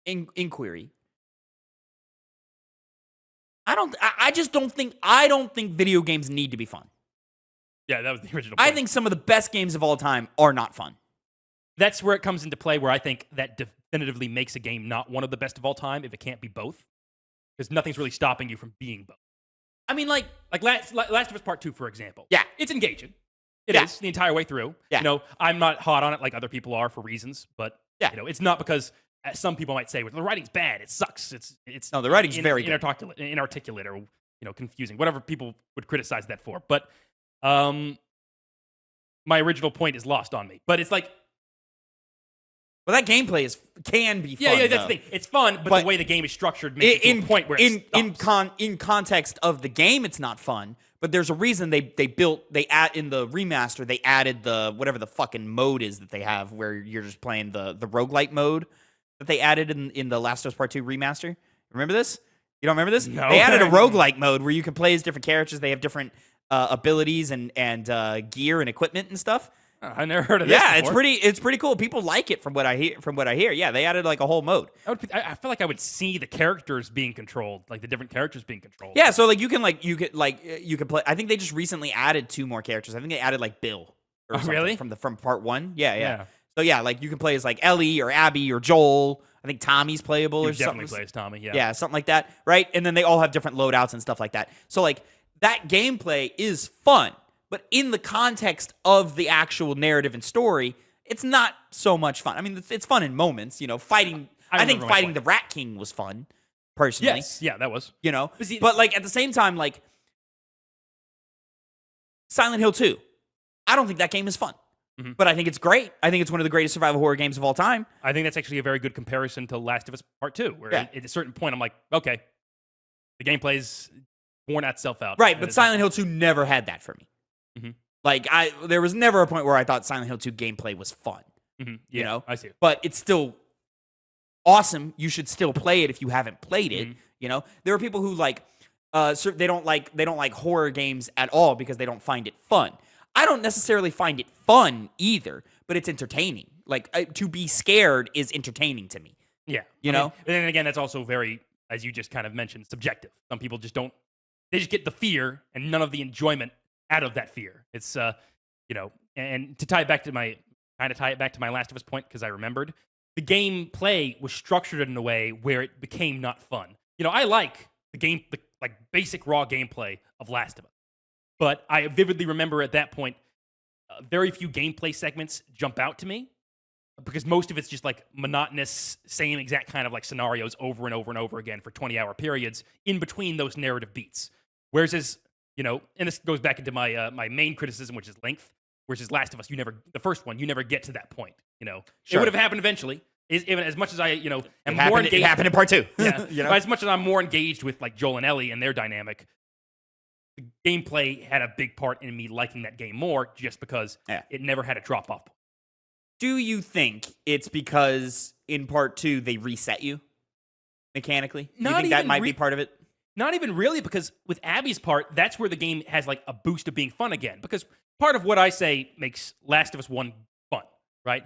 inquiry. I don't think video games need to be fun. Yeah, that was the original point. I think some of the best games of all time are not fun. That's where it comes into play, where I think that definitively makes a game not one of the best of all time if it can't be both. Because nothing's really stopping you from being both. I mean, like Last of Us Part 2, for example. Yeah. It's engaging. It is the entire way through. Yeah. I'm not hot on it like other people are for reasons, but it's not because some people might say, well, the writing's bad, it sucks. No, the writing's very good. Inarticulate or confusing, whatever people would criticize that for. But my original point is lost on me. But it's like, well, that gameplay can be fun. Yeah, that's the thing. It's fun, but the way the game is structured makes it to a point where in context of the game, it's not fun. But there's a reason in the remaster they added the whatever the fucking mode is that they have where you're just playing the roguelite mode that they added in the Last of Us Part 2 remaster. Remember this? You don't remember this? No. They added a roguelite mode where you can play as different characters. They have different abilities and gear and equipment and stuff. I never heard of this. Yeah, before. it's pretty cool. People like it from what I hear. Yeah, they added like a whole mode. I feel like I would see the characters being controlled, like the different characters being controlled. Yeah, so like you can play. I think they just recently added 2 more characters. I think they added like Bill or something really? from part 1. Yeah. So yeah, like you can play as like Ellie or Abby or Joel. I think Tommy's playable or something. Definitely plays Tommy. Yeah. Yeah, something like that, right? And then they all have different loadouts and stuff like that. So like that gameplay is fun. But in the context of the actual narrative and story, it's not so much fun. I mean, it's fun in moments, fighting. I think fighting the Rat King was fun, personally. Yes, yeah, that was. But like at the same time, like Silent Hill 2, I don't think that game is fun. Mm-hmm. But I think it's great. I think it's one of the greatest survival horror games of all time. I think that's actually a very good comparison to Last of Us Part 2, where at a certain point I'm like, okay, the gameplay's worn itself out. Right, but Silent Hill 2 never had that for me. Mm-hmm. Like, there was never a point where I thought Silent Hill 2 gameplay was fun. Mm-hmm. Yeah, I see. But it's still awesome. You should still play it if you haven't played it. Mm-hmm. There are people who like they don't like horror games at all because they don't find it fun. I don't necessarily find it fun either, but it's entertaining. Like to be scared is entertaining to me. Yeah, And then again, that's also very, as you just kind of mentioned, subjective. Some people just don't. They just get the fear and none of the enjoyment out of that fear. It's and to tie it back to my Last of Us point, because I remembered the gameplay was structured in a way where it became not fun. I like the basic raw gameplay of Last of Us, but I vividly remember at that point, very few gameplay segments jump out to me because most of it's just like monotonous, same exact kind of like scenarios over and over and over again for 20-hour periods in between those narrative beats. Whereas, and this goes back into my my main criticism, which is length. Whereas Last of Us, the first one, you never get to that point. Sure. It would have happened eventually. Even as much as I, am more engaged. It happened in part 2. Yeah. As much as I'm more engaged with like Joel and Ellie and their dynamic, the gameplay had a big part in me liking that game more, just because it never had a drop off. Do you think it's because in part 2 they reset you mechanically? Do you think that might be part of it? Not even really, because with Abby's part, that's where the game has like a boost of being fun again. Because part of what I say makes Last of Us 1 fun, right,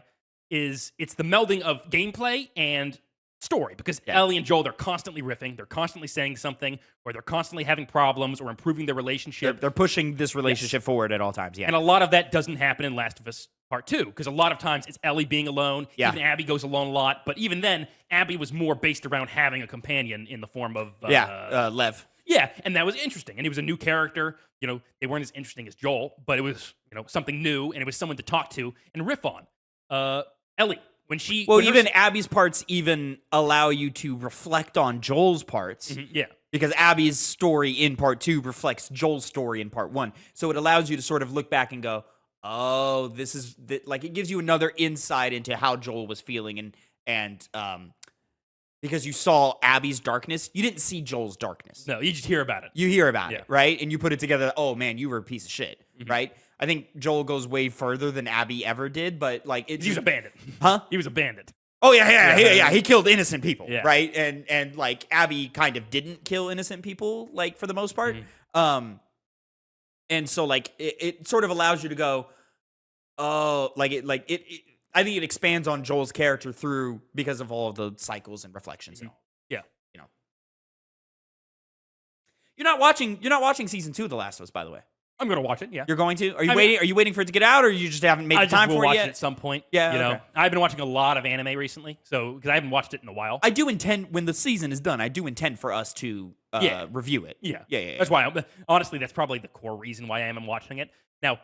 is it's the melding of gameplay and story. Because Ellie and Joel, they're constantly riffing, they're constantly saying something, or they're constantly having problems or improving their relationship. They're pushing this relationship forward at all times, And a lot of that doesn't happen in Last of Us Part 2, because a lot of times it's Ellie being alone. Even Abby goes alone a lot, but even then, Abby was more based around having a companion in the form of Lev. Yeah, and that was interesting, and he was a new character. They weren't as interesting as Joel, but it was something new, and it was someone to talk to and riff on. Ellie, when Abby's parts even allow you to reflect on Joel's parts. Mm-hmm, yeah. Because Abby's story in part 2 reflects Joel's story in part 1. So it allows you to sort of look back and go, oh, this is like, it gives you another insight into how Joel was feeling, and because you saw Abby's darkness, you didn't see Joel's darkness. No, you just hear about it. You hear about it, right? And you put it together. Oh man, you were a piece of shit, right? I think Joel goes way further than Abby ever did, but like he was a bandit, huh? He was a bandit. Oh yeah. He killed innocent people, right? And like Abby kind of didn't kill innocent people, like for the most part. And so like it sort of allows you to go, oh, it I think it expands on Joel's character because of all of the cycles and reflections and all. Yeah. You're not watching season 2 of The Last of Us, by the way. I'm gonna watch it. Yeah. You're going to? Are you waiting for it to get out, or you just haven't made the time for it yet? At some point. Yeah. Okay. I've been watching a lot of anime recently, so because I haven't watched it in a while. I do intend, when the season is done, I do intend for us to review it. Yeah. Yeah. That's why. Honestly, that's probably the core reason why I am watching it now.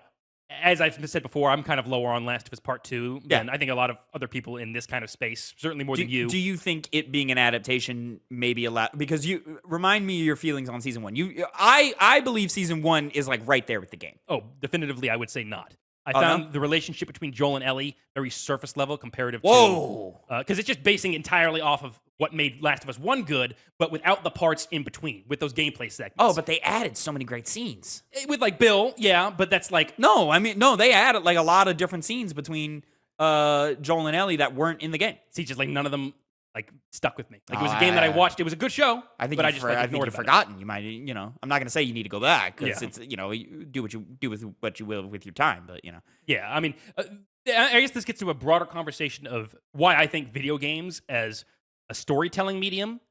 As I've said before, I'm kind of lower on Last of Us Part 2 than I think a lot of other people in this kind of space, certainly more than you. Do you think it being an adaptation maybe allowed? Because you remind me of your feelings on season 1. I believe season 1 is like right there with the game. Oh, definitively, I would say not. I found the relationship between Joel and Ellie very surface level comparative to... Because it's just basing entirely off of what made Last of Us 1 good, but without the parts in between, with those gameplay segments. Oh, but they added so many great scenes. With like Bill, yeah, but that's like... No, they added like a lot of different scenes between Joel and Ellie that weren't in the game. See, just like none of them like stuck with me. Like it was a game that I watched. It was a good show. I think you've forgotten. You might, I'm not going to say you need to go back because it's, you do what you do with what you will with your time, but Yeah, I mean, I guess this gets to a broader conversation of why I think video games as a storytelling medium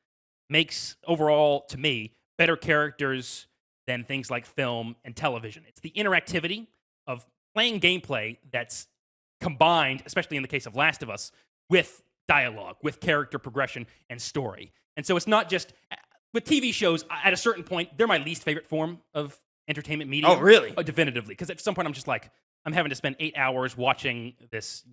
makes overall, to me, better characters than things like film and television. It's the interactivity of playing gameplay that's combined, especially in the case of Last of Us, with dialogue, with character progression and story. And so it's not just with TV shows. At a certain point, they're my least favorite form of entertainment media. Oh, really? Definitively, because at some point I'm just like, I'm having to spend 8 hours watching this,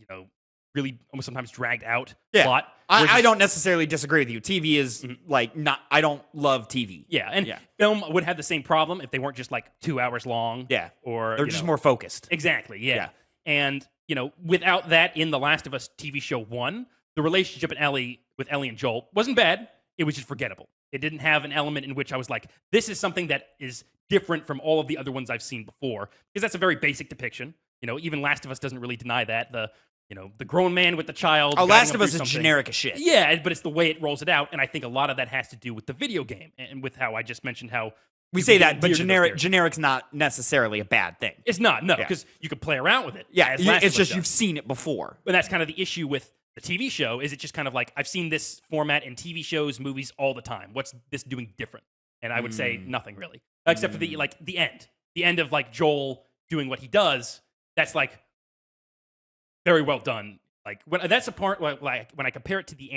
really almost sometimes dragged out Yeah. plot. I don't necessarily disagree with you. TV is like not. I don't love TV. Yeah, and film would have the same problem if they weren't just like 2 hours long. Yeah, or they're just more focused. Exactly. Yeah. And without that in The Last of Us TV show 1, the relationship with Ellie and Joel wasn't bad. It was just forgettable. It didn't have an element in which I was like, this is something that is different from all of the other ones I've seen before, because that's a very basic depiction. Even Last of Us doesn't really deny that. The grown man with the child. Oh, Last of Us is generic as shit. Yeah, but it's the way it rolls it out, and I think a lot of that has to do with the video game and with how I just mentioned how we say that, but generic's not necessarily a bad thing. It's not, no, because you could play around with it. Yeah, it's just you've seen it before. But that's kind of the issue with the TV show. Is it just kind of like I've seen this format in TV shows, movies all the time. What's this doing different? And I would say nothing really, except for the end of like Joel doing what he does. That's like very well done. Like that's a part like when I compare it to the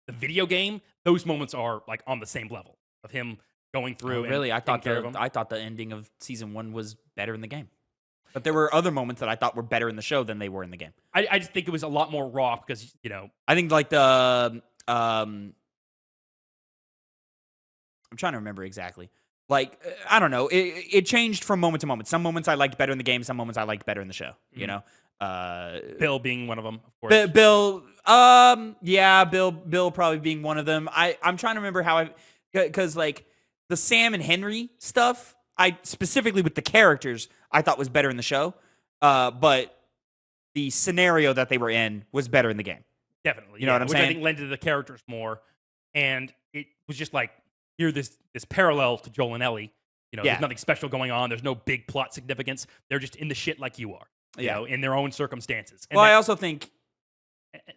video game, those moments are like on the same level of him going through. Really, I thought the ending of season 1 was better in the game, but there were other moments that I thought were better in the show than they were in the game. I just think it was a lot more raw because I think like the I'm trying to remember exactly. Like, I don't know. It changed from moment to moment. Some moments I liked better in the game. Some moments I liked better in the show. You know, Bill being one of them, of course. Bill probably being one of them. I'm trying to remember because like the Sam and Henry stuff, I specifically with the characters, I thought was better in the show. But the scenario that they were in was better in the game. Definitely. You know what I'm saying? I think led to the characters more. And it was just like, here, this parallel to Joel and Ellie. There's nothing special going on. There's no big plot significance. They're just in the shit like you are, in their own circumstances. And I also think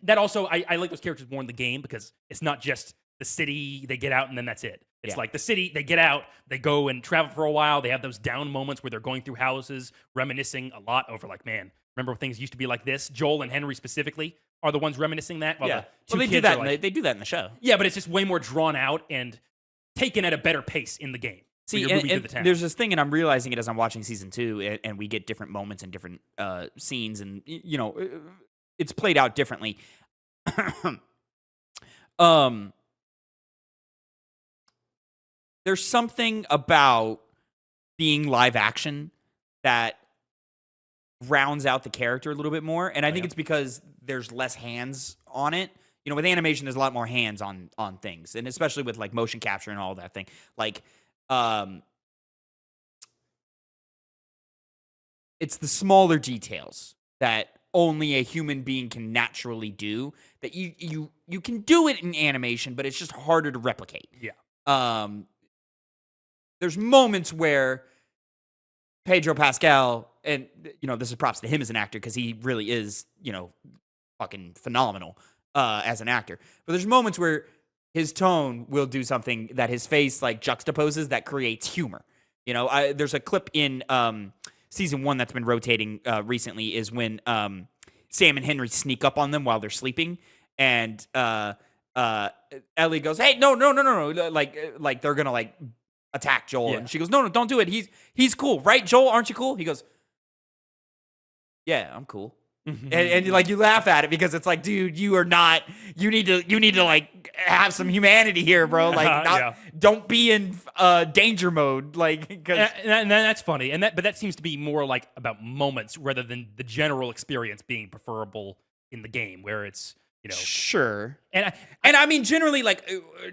that also, I like those characters more in the game because it's not just the city, they get out and then that's it. It's like the city, they get out, they go and travel for a while. They have those down moments where they're going through houses, reminiscing a lot over like, man, remember when things used to be like this? Joel and Henry specifically are the ones reminiscing that. While they do that. They do that in the show. Yeah, but it's just way more drawn out and taken at a better pace in the game. See, and there's this thing, and I'm realizing it as I'm watching season 2, and we get different moments and different scenes, and it's played out differently. There's something about being live action that rounds out the character a little bit more, and I think it's because there's less hands on it. With animation, there's a lot more hands on things, and especially with like motion capture and all that thing. Like, it's the smaller details that only a human being can naturally do. That you can do it in animation, but it's just harder to replicate. Yeah. There's moments where Pedro Pascal, and this is props to him as an actor because he really is fucking phenomenal. As an actor. But there's moments where his tone will do something that his face like juxtaposes that creates humor. There's a clip in season 1 that's been rotating recently is when Sam and Henry sneak up on them while they're sleeping, and Ellie goes, "Hey, no, like they're gonna like attack Joel," and she goes, "No, don't do it. He's cool, right, Joel? Aren't you cool?" He goes, "Yeah, I'm cool." And like you laugh at it because it's like, dude, you are not. You need to like have some humanity here, bro. Like, don't be in danger mode. Like, and that's funny. But that seems to be more like about moments rather than the general experience being preferable in the game, where it's sure. And I mean, generally, like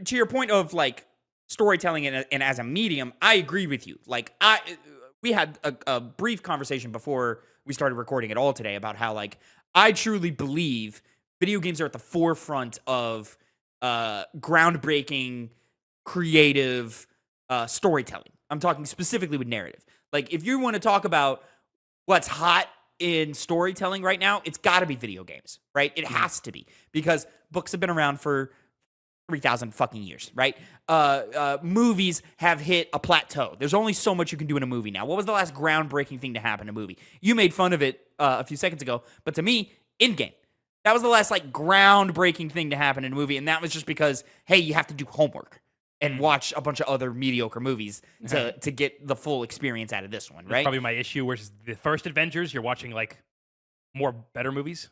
to your point of like storytelling and as a medium, I agree with you. Like we had a brief conversation before we started recording it all today about how like I truly believe video games are at the forefront of groundbreaking, creative storytelling. I'm talking specifically with narrative. Like if you want to talk about what's hot in storytelling right now, it's got to be video games, right? It has to be because books have been around for 3,000 fucking years, right? Movies have hit a plateau. There's only so much you can do in a movie now. What was the last groundbreaking thing to happen in a movie? You made fun of it a few seconds ago, but to me, Endgame. That was the last like groundbreaking thing to happen in a movie, and that was just because, hey, you have to do homework. and watch a bunch of other mediocre movies to get the full experience out of this one, right? That's probably my issue. Whereas the first Avengers, you're watching like more better movies.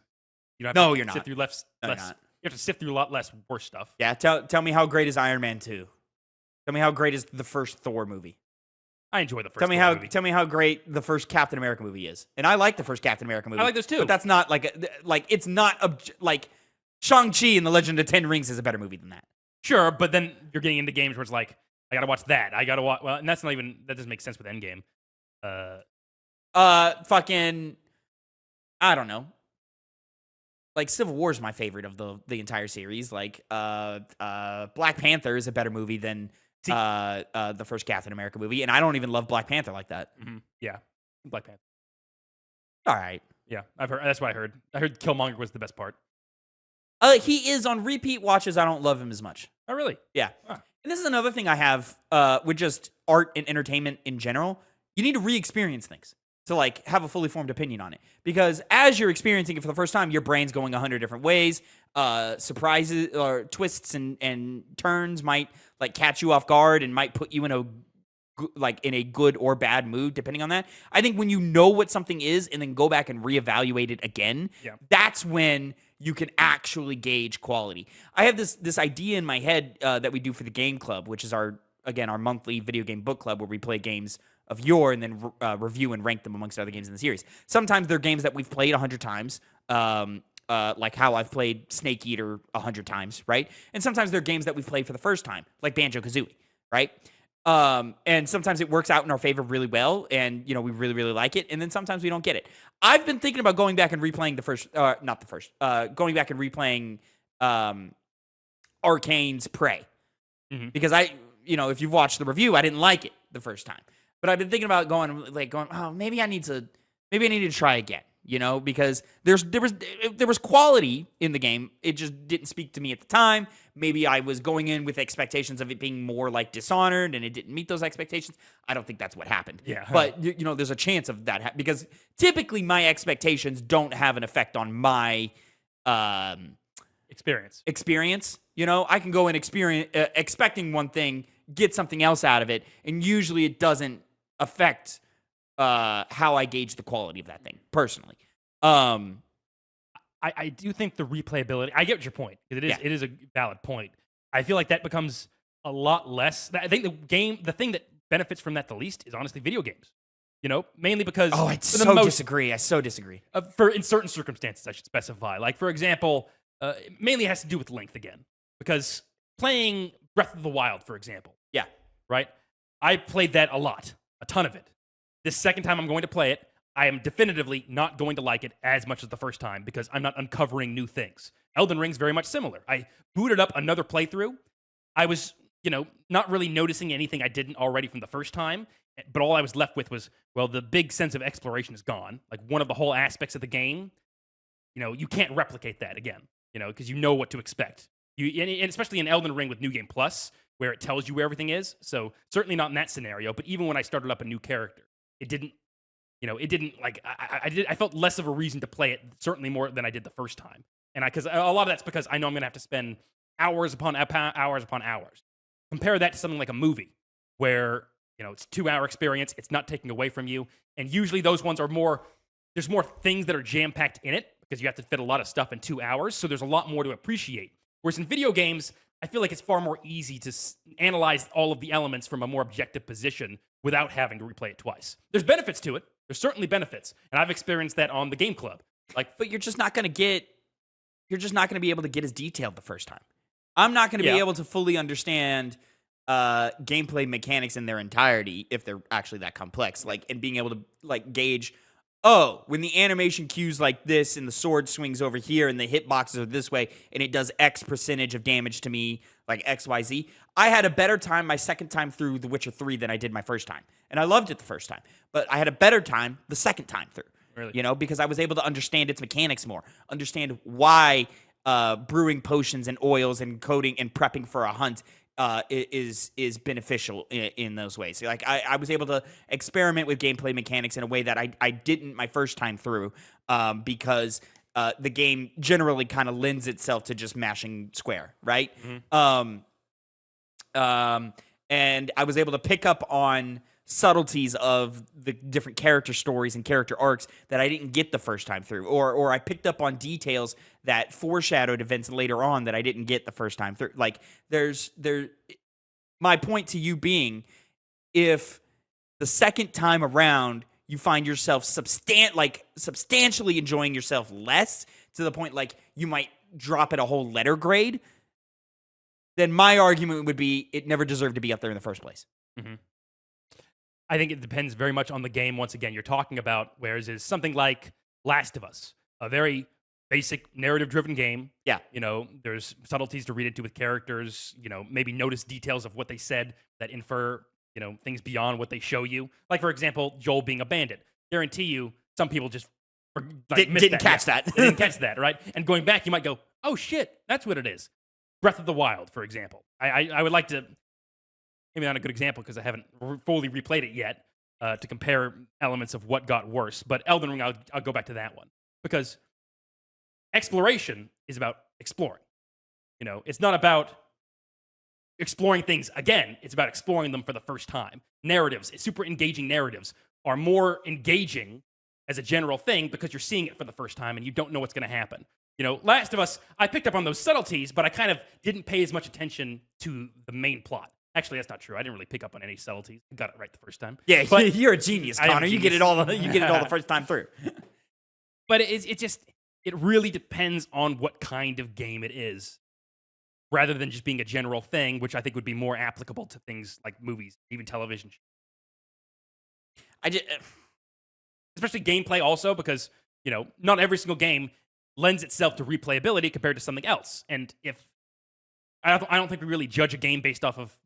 You don't have No, to you're sit not. through No, you're less. not. You have to sift through a lot less worse stuff. Yeah, tell me how great is Iron Man 2? Tell me how great is the first Thor movie? I enjoy the first movie. Tell me how great the first Captain America movie is. And I like the first Captain America movie. I like those too. But that's not it's not like Shang-Chi and the Legend of Ten Rings is a better movie than that. Sure, but then you're getting into games where it's like, I gotta watch that. I gotta watch. Well, and that's not even. That doesn't make sense with Endgame. Fucking, I don't know. Like Civil War is my favorite of the entire series. Like, Black Panther is a better movie than the first Captain America movie, and I don't even love Black Panther like that. Yeah, Black Panther. All right. Yeah, I've heard. That's what I heard. I heard Killmonger was the best part. He is on repeat watches. I don't love him as much. Oh, really? Yeah. Huh. And this is another thing I have with just art and entertainment in general. You need to re-experience things to like have a fully formed opinion on it. Because as you're experiencing it for the first time, your brain's going 100 different ways. Surprises or twists and turns might like catch you off guard and might put you in a good or bad mood, depending on that. I think when you know what something is and then go back and reevaluate it again, that's when you can actually gauge quality. I have this idea in my head that we do for the Game Club, which is our monthly video game book club where we play games of yore and then review and rank them amongst other games in the series. Sometimes they're games that we've played 100 times, like how I've played Snake Eater 100 times, right? And sometimes they're games that we've played for the first time, like Banjo-Kazooie, right? And sometimes it works out in our favor really well, and we really, really like it. And then sometimes we don't get it. I've been thinking about going back and replaying going back and replaying Arcane's Prey, because if you've watched the review, I didn't like it the first time, but I've been thinking about going, oh, maybe I need to try again. Because there was quality in the game. It just didn't speak to me at the time. Maybe I was going in with expectations of it being more like Dishonored, and it didn't meet those expectations. I don't think that's what happened. Yeah. But, there's a chance of that because typically my expectations don't have an effect on my experience. I can go in expecting one thing, get something else out of it, and usually it doesn't affect how I gauge the quality of that thing personally. I do think the replayability. I get your point. It is a valid point. I feel like that becomes a lot less. I think the thing that benefits from that the least is honestly video games. Mainly because I so disagree. In certain circumstances, I should specify. Like for example, mainly it has to do with length again. Because playing Breath of the Wild, for example. Yeah. Right. I played that a ton of it. This second time I'm going to play it, I am definitively not going to like it as much as the first time because I'm not uncovering new things. Elden Ring's very much similar. I booted up another playthrough. I was, not really noticing anything I didn't already from the first time, but all I was left with was, the big sense of exploration is gone. Like one of the whole aspects of the game, you can't replicate that again, because you know what to expect. And especially in Elden Ring with New Game Plus, where it tells you where everything is. So certainly not in that scenario, but even when I started up a new character, it didn't like I felt less of a reason to play it, certainly more than I did the first time. And because a lot of that's because I know I'm going to have to spend hours upon hours. Compare that to something like a movie where, it's a 2-hour experience. It's not taking away from you. And usually those ones are there's more things that are jam-packed in it because you have to fit a lot of stuff in 2 hours. So there's a lot more to appreciate. Whereas in video games, I feel like it's far more easy to analyze all of the elements from a more objective position without having to replay it twice. There's benefits to it. There's certainly benefits. And I've experienced that on the Game Club. But you're just not going to be able to get as detailed the first time. I'm not going to be able to fully understand gameplay mechanics in their entirety if they're actually that complex. And being able to gauge, when the animation cues like this and the sword swings over here and the hitboxes are this way and it does X percentage of damage to me, like XYZ. I had a better time my second time through The Witcher 3 than I did my first time. And I loved it the first time. But I had a better time the second time through. Really? Because I was able to understand its mechanics more. Understand why brewing potions and oils and coding and prepping for a hunt is beneficial in those ways. I was able to experiment with gameplay mechanics in a way that I didn't my first time through because the game generally kind of lends itself to just mashing square, right? And I was able to pick up on subtleties of the different character stories and character arcs that I didn't get the first time through, or I picked up on details that foreshadowed events later on that I didn't get the first time through. Like my point to you being, if the second time around you find yourself substantially enjoying yourself less to the point like you might drop it a whole letter grade, then my argument would be it never deserved to be up there in the first place. Mm-hmm. I think it depends very much on the game. Once again, you're talking about, whereas is something like Last of Us, a very basic narrative-driven game. Yeah. There's subtleties to read into with characters, maybe notice details of what they said that infer, things beyond what they show you. Like, for example, Joel being a bandit. Guarantee you, some people just didn't catch that. They didn't catch that, right? And going back, you might go, oh, shit, that's what it is. Breath of the Wild, for example. I would like to, maybe not a good example because I haven't fully replayed it yet to compare elements of what got worse. But Elden Ring, I'll go back to that one. Because exploration is about exploring. It's not about exploring things again. It's about exploring them for the first time. Narratives, super engaging narratives, are more engaging as a general thing because you're seeing it for the first time and you don't know what's going to happen. Last of Us, I picked up on those subtleties, but I kind of didn't pay as much attention to the main plot. Actually, that's not true. I didn't really pick up on any subtleties. I got it right the first time. Yeah, but you're a genius, Connor. You get it all. You get it all the first time through. But it really depends on what kind of game it is, rather than just being a general thing, which I think would be more applicable to things like movies, even television. Especially gameplay also, because not every single game lends itself to replayability compared to something else. And if I don't think we really judge a game based off of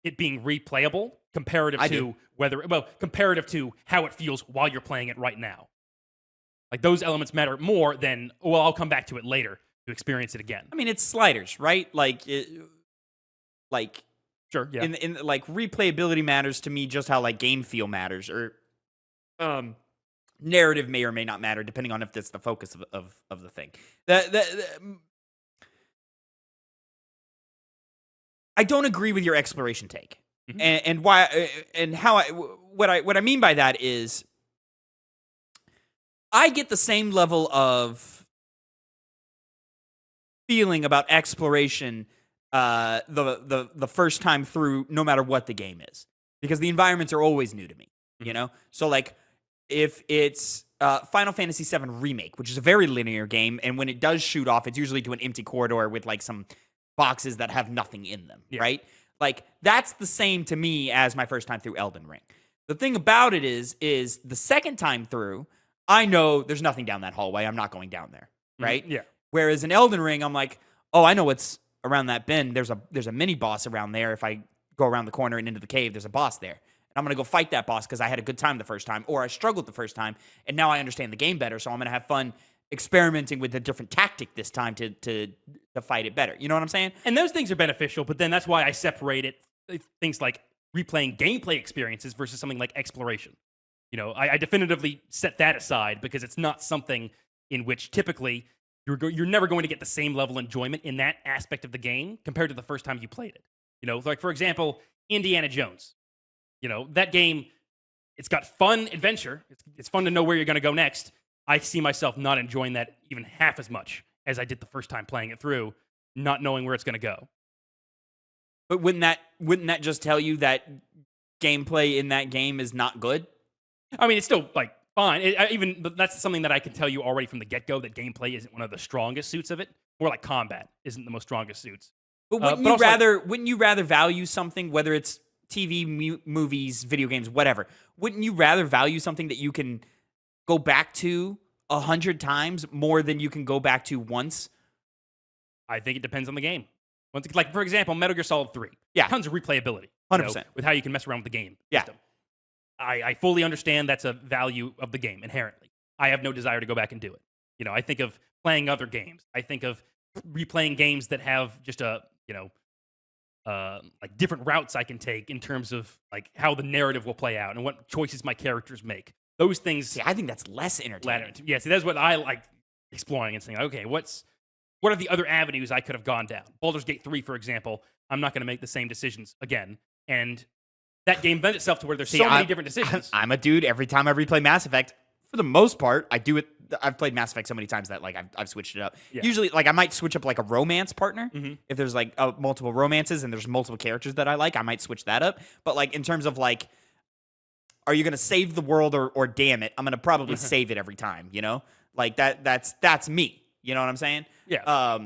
it being replayable comparative to how it feels while you're playing it right now. Like, those elements matter more than, well, I'll come back to it later to experience it again. I mean, it's sliders, right? Sure, yeah. In like, replayability matters to me just how like game feel matters, or narrative may or may not matter depending on if that's the focus of the thing. I don't agree with your exploration take, mm-hmm. and why and how what I mean by that is I get the same level of feeling about exploration the first time through, no matter what the game is, because the environments are always new to me. So like if it's Final Fantasy VII Remake, which is a very linear game, and when it does shoot off, it's usually to an empty corridor with like some boxes that have nothing in them, right? Like, that's the same to me as my first time through Elden Ring. The thing about it is the second time through, I know there's nothing down that hallway. I'm not going down there, right? Yeah. Whereas in Elden Ring, I'm like, oh, I know what's around that bend. There's a mini boss around there. If I go around the corner and into the cave, there's a boss there. And I'm going to go fight that boss because I had a good time the first time, or I struggled the first time, and now I understand the game better, so I'm going to have fun experimenting with a different tactic this time to fight it better. You know what I'm saying? And those things are beneficial, but then that's why I separate it, things like replaying gameplay experiences versus something like exploration. I definitively set that aside because it's not something in which typically you're never going to get the same level of enjoyment in that aspect of the game compared to the first time you played it. Like, for example, Indiana Jones. That game, it's got fun adventure. It's fun to know where you're going to go next. I see myself not enjoying that even half as much as I did the first time playing it through, not knowing where it's going to go. But wouldn't that just tell you that gameplay in that game is not good? I mean, it's still like fine. But that's something that I can tell you already from the get-go, that gameplay isn't one of the strongest suits of it. More like combat isn't the most strongest suits. But wouldn't you rather value something, whether it's TV, movies, video games, whatever? Wouldn't you rather value something that you can go back to 100 times more than you can go back to once? I think it depends on the game. Like, for example, Metal Gear Solid 3. Yeah. Tons of replayability. 100%. With how you can mess around with the game yeah. system. I fully understand that's a value of the game inherently. I have no desire to go back and do it. I think of playing other games. I think of replaying games that have just like different routes I can take in terms of like how the narrative will play out and what choices my characters make. Those things. See, I think that's less entertaining. Yeah, see, that's what I like exploring and saying, okay, what's what are the other avenues I could have gone down? Baldur's Gate 3, for example, I'm not going to make the same decisions again. And that game lends itself to where there's so many different decisions. I'm a dude. Every time I replay Mass Effect, for the most part, I do it. I've played Mass Effect so many times that like I've switched it up. Yeah. Usually, like I might switch up like a romance partner if there's like multiple romances and there's multiple characters that I like. I might switch that up. But like in terms of like, are you gonna save the world or damn it? I'm gonna probably save it every time. You know, like that's me. You know what I'm saying? Yeah.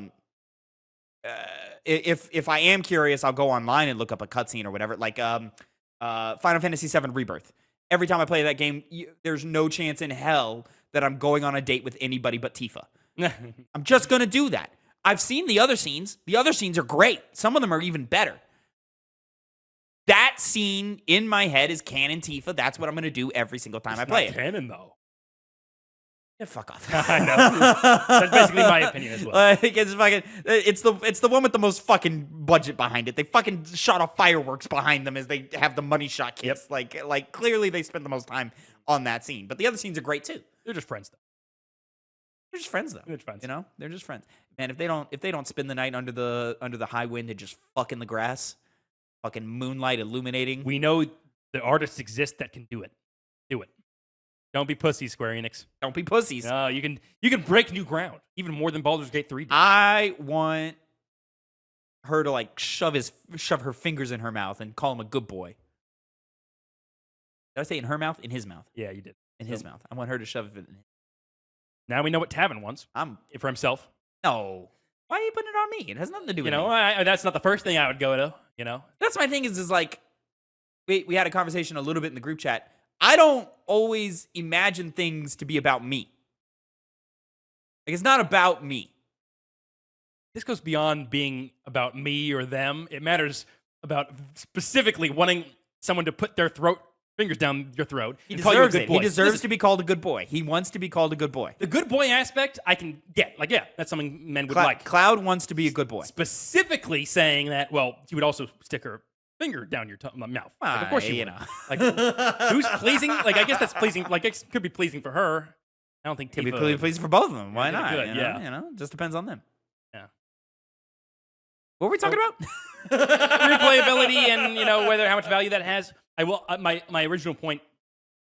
If I am curious, I'll go online and look up a cutscene or whatever. Like Final Fantasy VII Rebirth. Every time I play that game, there's no chance in hell that I'm going on a date with anybody but Tifa. I'm just gonna do that. I've seen the other scenes. The other scenes are great. Some of them are even better. That scene in my head is canon Tifa. That's what I'm gonna do every single time I play it. Canon though. Yeah, fuck off. I know. That's basically my opinion as well. It's the one with the most fucking budget behind it. They fucking shot off fireworks behind them as they have the money shot kicks. Yep. Like clearly they spent the most time on that scene. But the other scenes are great too. They're just friends though. They're just friends though. They're just friends. You know, they're just friends. And if they don't spend the night under the high wind and just fuck in the grass, fucking moonlight illuminating. We know the artists exist that can do it. Do it. Don't be pussies, Square Enix. Don't be pussies. No, you can break new ground, even more than Baldur's Gate 3 did. I want her to like shove her fingers in her mouth and call him a good boy. Did I say in her mouth? In his mouth. Yeah, you did. In his mouth. I want her to shove it in his. Now we know what Tavin wants. For himself. No. Why are you putting it on me? It has nothing to do with me. That's not the first thing I would go to, That's my thing is like, we had a conversation a little bit in the group chat. I don't always imagine things to be about me. Like, it's not about me. This goes beyond being about me or them. It matters about specifically wanting someone to put their fingers down your throat. He deserves it. He deserves to be called a good boy. He wants to be called a good boy. The good boy aspect, I can get. Like, yeah, that's something men would like. Cloud wants to be a good boy. Specifically saying that, well, she would also stick her finger down your mouth. Like, of course you would. Like, who's pleasing? Like, I guess that's pleasing. Like, it could be pleasing for her. I don't think Tifa could be pleasing for both of them. Why not? Good, it just depends on them. Yeah. What were we talking about? Replayability and whether how much value that has. I will. My original point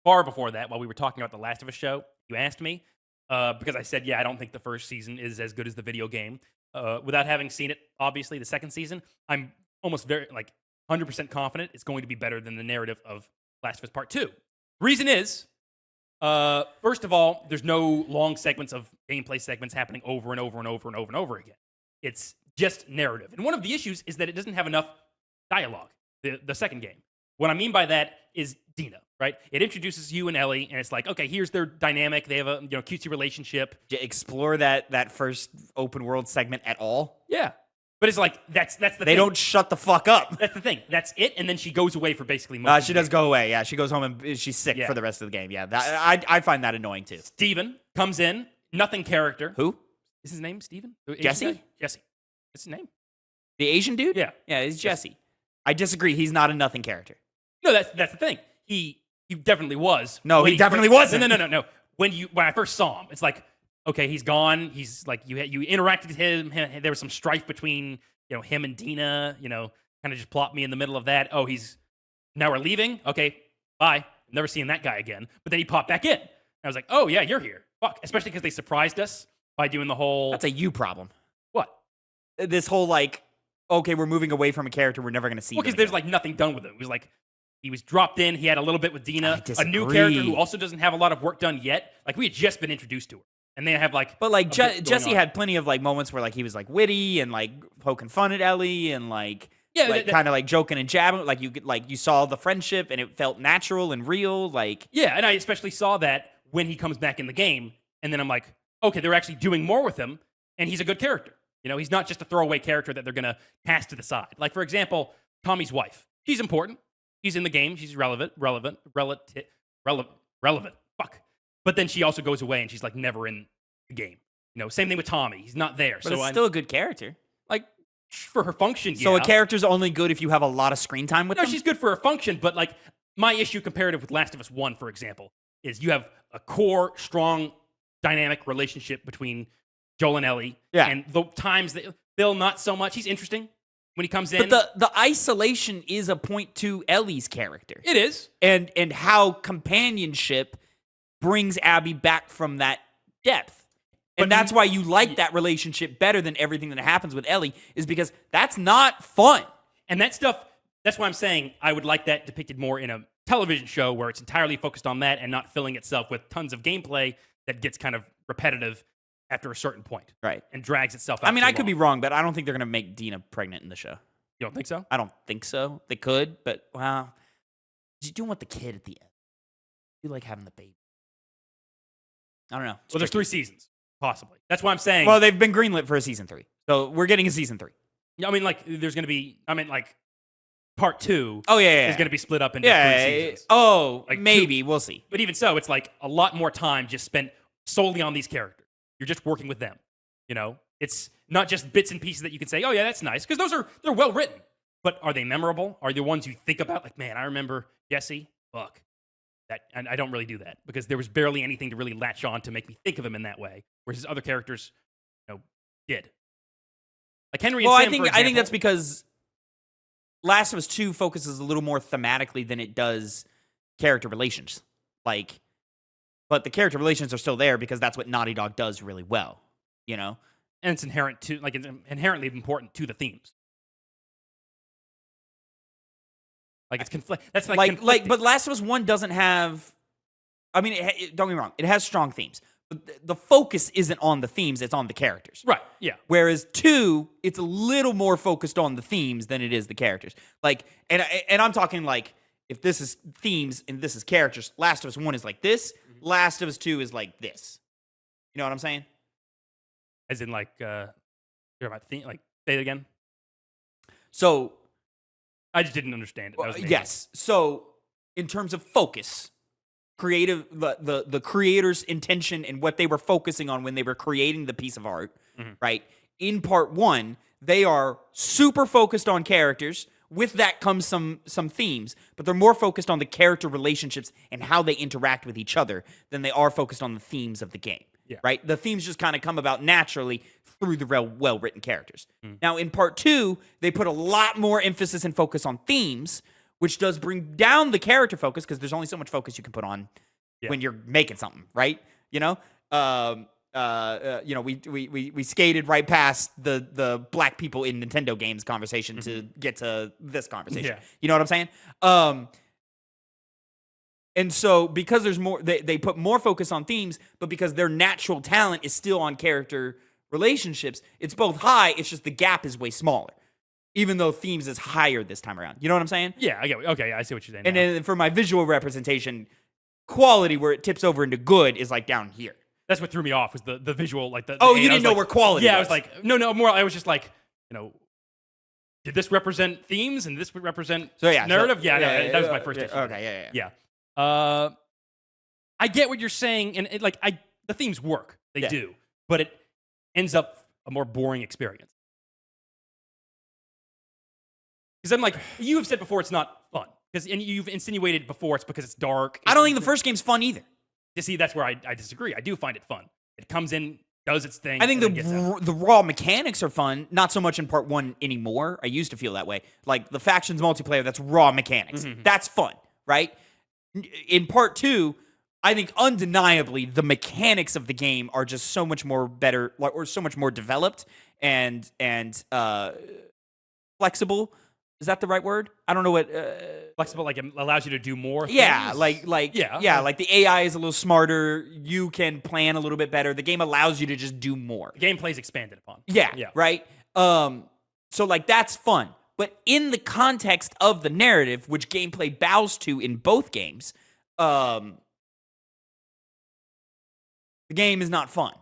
far before that, while we were talking about the Last of Us show, you asked me because I said, yeah, I don't think the first season is as good as the video game. Without having seen it, obviously the second season, I'm almost 100% confident it's going to be better than the narrative of Last of Us Part 2. Reason is, first of all, there's no long segments of gameplay segments happening over and over and over and over and over again. It's just narrative. And one of the issues is that it doesn't have enough dialogue, the second game. What I mean by that is Dina, right? It introduces you and Ellie, and it's like, okay, here's their dynamic. They have a cutesy relationship. Did you explore that first open world segment at all? Yeah. But it's like, that's the thing. They don't shut the fuck up. That's the thing. That's it, and then she goes away for basically most of the She does go away, yeah. She goes home and she's sick for the rest of the game, yeah. I find that annoying, too. Steven comes in, nothing character. Who? Is his name Steven? Jesse? Jesse. That's his name. The Asian dude? Yeah. Yeah, it's Jesse. I disagree. He's not a nothing character. No, that's the thing. He definitely was. No, he definitely wasn't. No. When I first saw him, it's like, okay, he's gone. He's like, you interacted with him. There was some strife between him and Dina. Kind of just plopped me in the middle of that. Oh, now we're leaving. Okay, bye. Never seeing that guy again. But then he popped back in. I was like, oh yeah, you're here. Fuck. Especially because they surprised us by doing the whole. That's a you problem. What? This whole okay, we're moving away from a character we're never going to see. Well, because there's nothing done with him. It was like he was dropped in. He had a little bit with Dina, a new character who also doesn't have a lot of work done yet. Like we had just been introduced to her, and they have But Jesse had plenty of moments where he was witty and poking fun at Ellie and kind of joking and jabbing. You saw the friendship and it felt natural and real. Yeah, and I especially saw that when he comes back in the game, and then I'm like, okay, they're actually doing more with him, and he's a good character. He's not just a throwaway character that they're going to cast to the side. Like, for example, Tommy's wife. She's important. She's in the game. She's relevant. Fuck. But then she also goes away, and she's, never in the game. Same thing with Tommy. He's not there. But it's still a good character. For her function, yeah. So a character's only good if you have a lot of screen time with them? No, she's good for her function, but, my issue comparative with Last of Us 1, for example, is you have a core, strong, dynamic relationship between Joel and Ellie. Yeah. And the times that Bill, not so much. He's interesting when he comes in. But the isolation is a point to Ellie's character. It is. And how companionship brings Abby back from that depth. And that's why you like that relationship better than everything that happens with Ellie, is because that's not fun. And that stuff, that's why I'm saying I would like that depicted more in a television show where it's entirely focused on that and not filling itself with tons of gameplay that gets kind of repetitive after a certain point. Right. And drags itself out. I mean, I could be wrong, but I don't think they're going to make Dina pregnant in the show. You don't think so? I don't think so. They could, but, wow. You don't want the kid at the end. You like having the baby. I don't know. Well, there's 3 seasons, possibly. That's why I'm saying. Well, they've been greenlit for a season 3. So we're getting a season 3. I mean, like, there's going to be, part 2 Oh, yeah. is going to be split up into 3 seasons. Oh, Like maybe. We'll see. But even so, it's like a lot more time just spent solely on these characters. You're just working with them. You know? It's not just bits and pieces that you can say, oh, yeah, that's nice. Because they're well written. But are they memorable? Are they the ones you think about? Like, man, I remember Jesse. Fuck. And I don't really do that because there was barely anything to really latch on to make me think of him in that way, whereas other characters, did. Like Henry and Sam, for example. I think that's because Last of Us 2 focuses a little more thematically than it does character relations. But the character relations are still there because that's what Naughty Dog does really well, And it's it's inherently important to the themes. Like it's that's but Last of Us 1 doesn't have. I mean, don't get me wrong, it has strong themes, but the focus isn't on the themes; it's on the characters. Right. Yeah. Whereas 2, it's a little more focused on the themes than it is the characters. And I'm talking if this is themes and this is characters, Last of Us 1 is like this. Mm-hmm. Last of Us 2 is like this. You know what I'm saying? As in, you're about theme. Say it again. So. I just didn't understand it. Yes. So, in terms of focus, creative, the creator's intention and what they were focusing on when they were creating the piece of art, right? In part 1, they are super focused on characters. With that comes some themes, but they're more focused on the character relationships and how they interact with each other than they are focused on the themes of the game. Yeah. Right? The themes just kind of come about naturally through the well-written characters. Now, in part 2, they put a lot more emphasis and focus on themes, which does bring down the character focus because there's only so much focus you can put on when you're making something, right? We skated right past the black people in Nintendo games conversation to get to this conversation. Yeah. You know what I'm saying? And so because there's more, they put more focus on themes, but because their natural talent is still on character relationships, it's both high, it's just the gap is way smaller. Even though themes is higher this time around. You know what I'm saying? Yeah, I get it. Okay, I see what you're saying. And then for my visual representation, quality where it tips over into good is down here. That's what threw me off was the visual, the Oh, you didn't know where quality was. Yeah, I was like, no, more, I was just like, did this represent themes and this would represent narrative? That was my first issue. Okay, yeah. I get what you're saying, and the themes work. They do. But it ends up a more boring experience. Because I'm like, you have said before it's not fun. And you've insinuated before it's because it's dark. I don't think the first game's fun either. You see, that's where I disagree. I do find it fun. It comes in, does its thing. I think the raw mechanics are fun, not so much in part 1 anymore. I used to feel that way. Like the factions multiplayer, that's raw mechanics. Mm-hmm. That's fun, right? In part 2, I think undeniably the mechanics of the game are just so much more better, or so much more developed and flexible. Is that the right word? I don't know what flexible, like it allows you to do more. Yeah, things? like the AI is a little smarter. You can plan a little bit better. The game allows you to just do more. The gameplay's expanded upon. Yeah, right. So that's fun. But in the context of the narrative, which gameplay bows to in both games, the game is not fun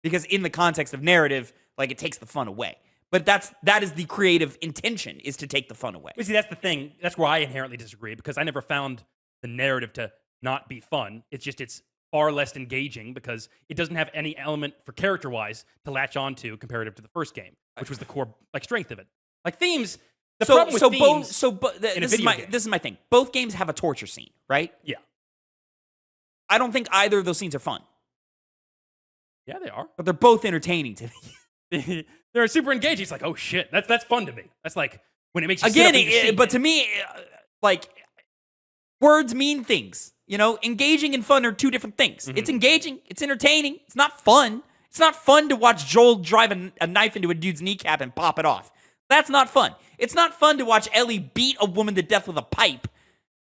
because in the context of narrative, it takes the fun away. But that is the creative intention, is to take the fun away. But see, that's the thing. That's where I inherently disagree, because I never found the narrative to not be fun. It's far less engaging because it doesn't have any element for character-wise to latch onto comparative to the first game, which was the core strength of it. Like themes, the problem with themes this is my thing. Both games have a torture scene, right? Yeah. I don't think either of those scenes are fun. Yeah, they are. But they're both entertaining to me. They're super engaging. It's like, oh shit, that's fun to me. That's like when it makes you again. But to me, like words mean things. You know, engaging and fun are two different things. It's engaging. It's entertaining. It's not fun. It's not fun to watch Joel drive a knife into a dude's kneecap and pop it off. That's not fun. It's not fun to watch Ellie beat a woman to death with a pipe.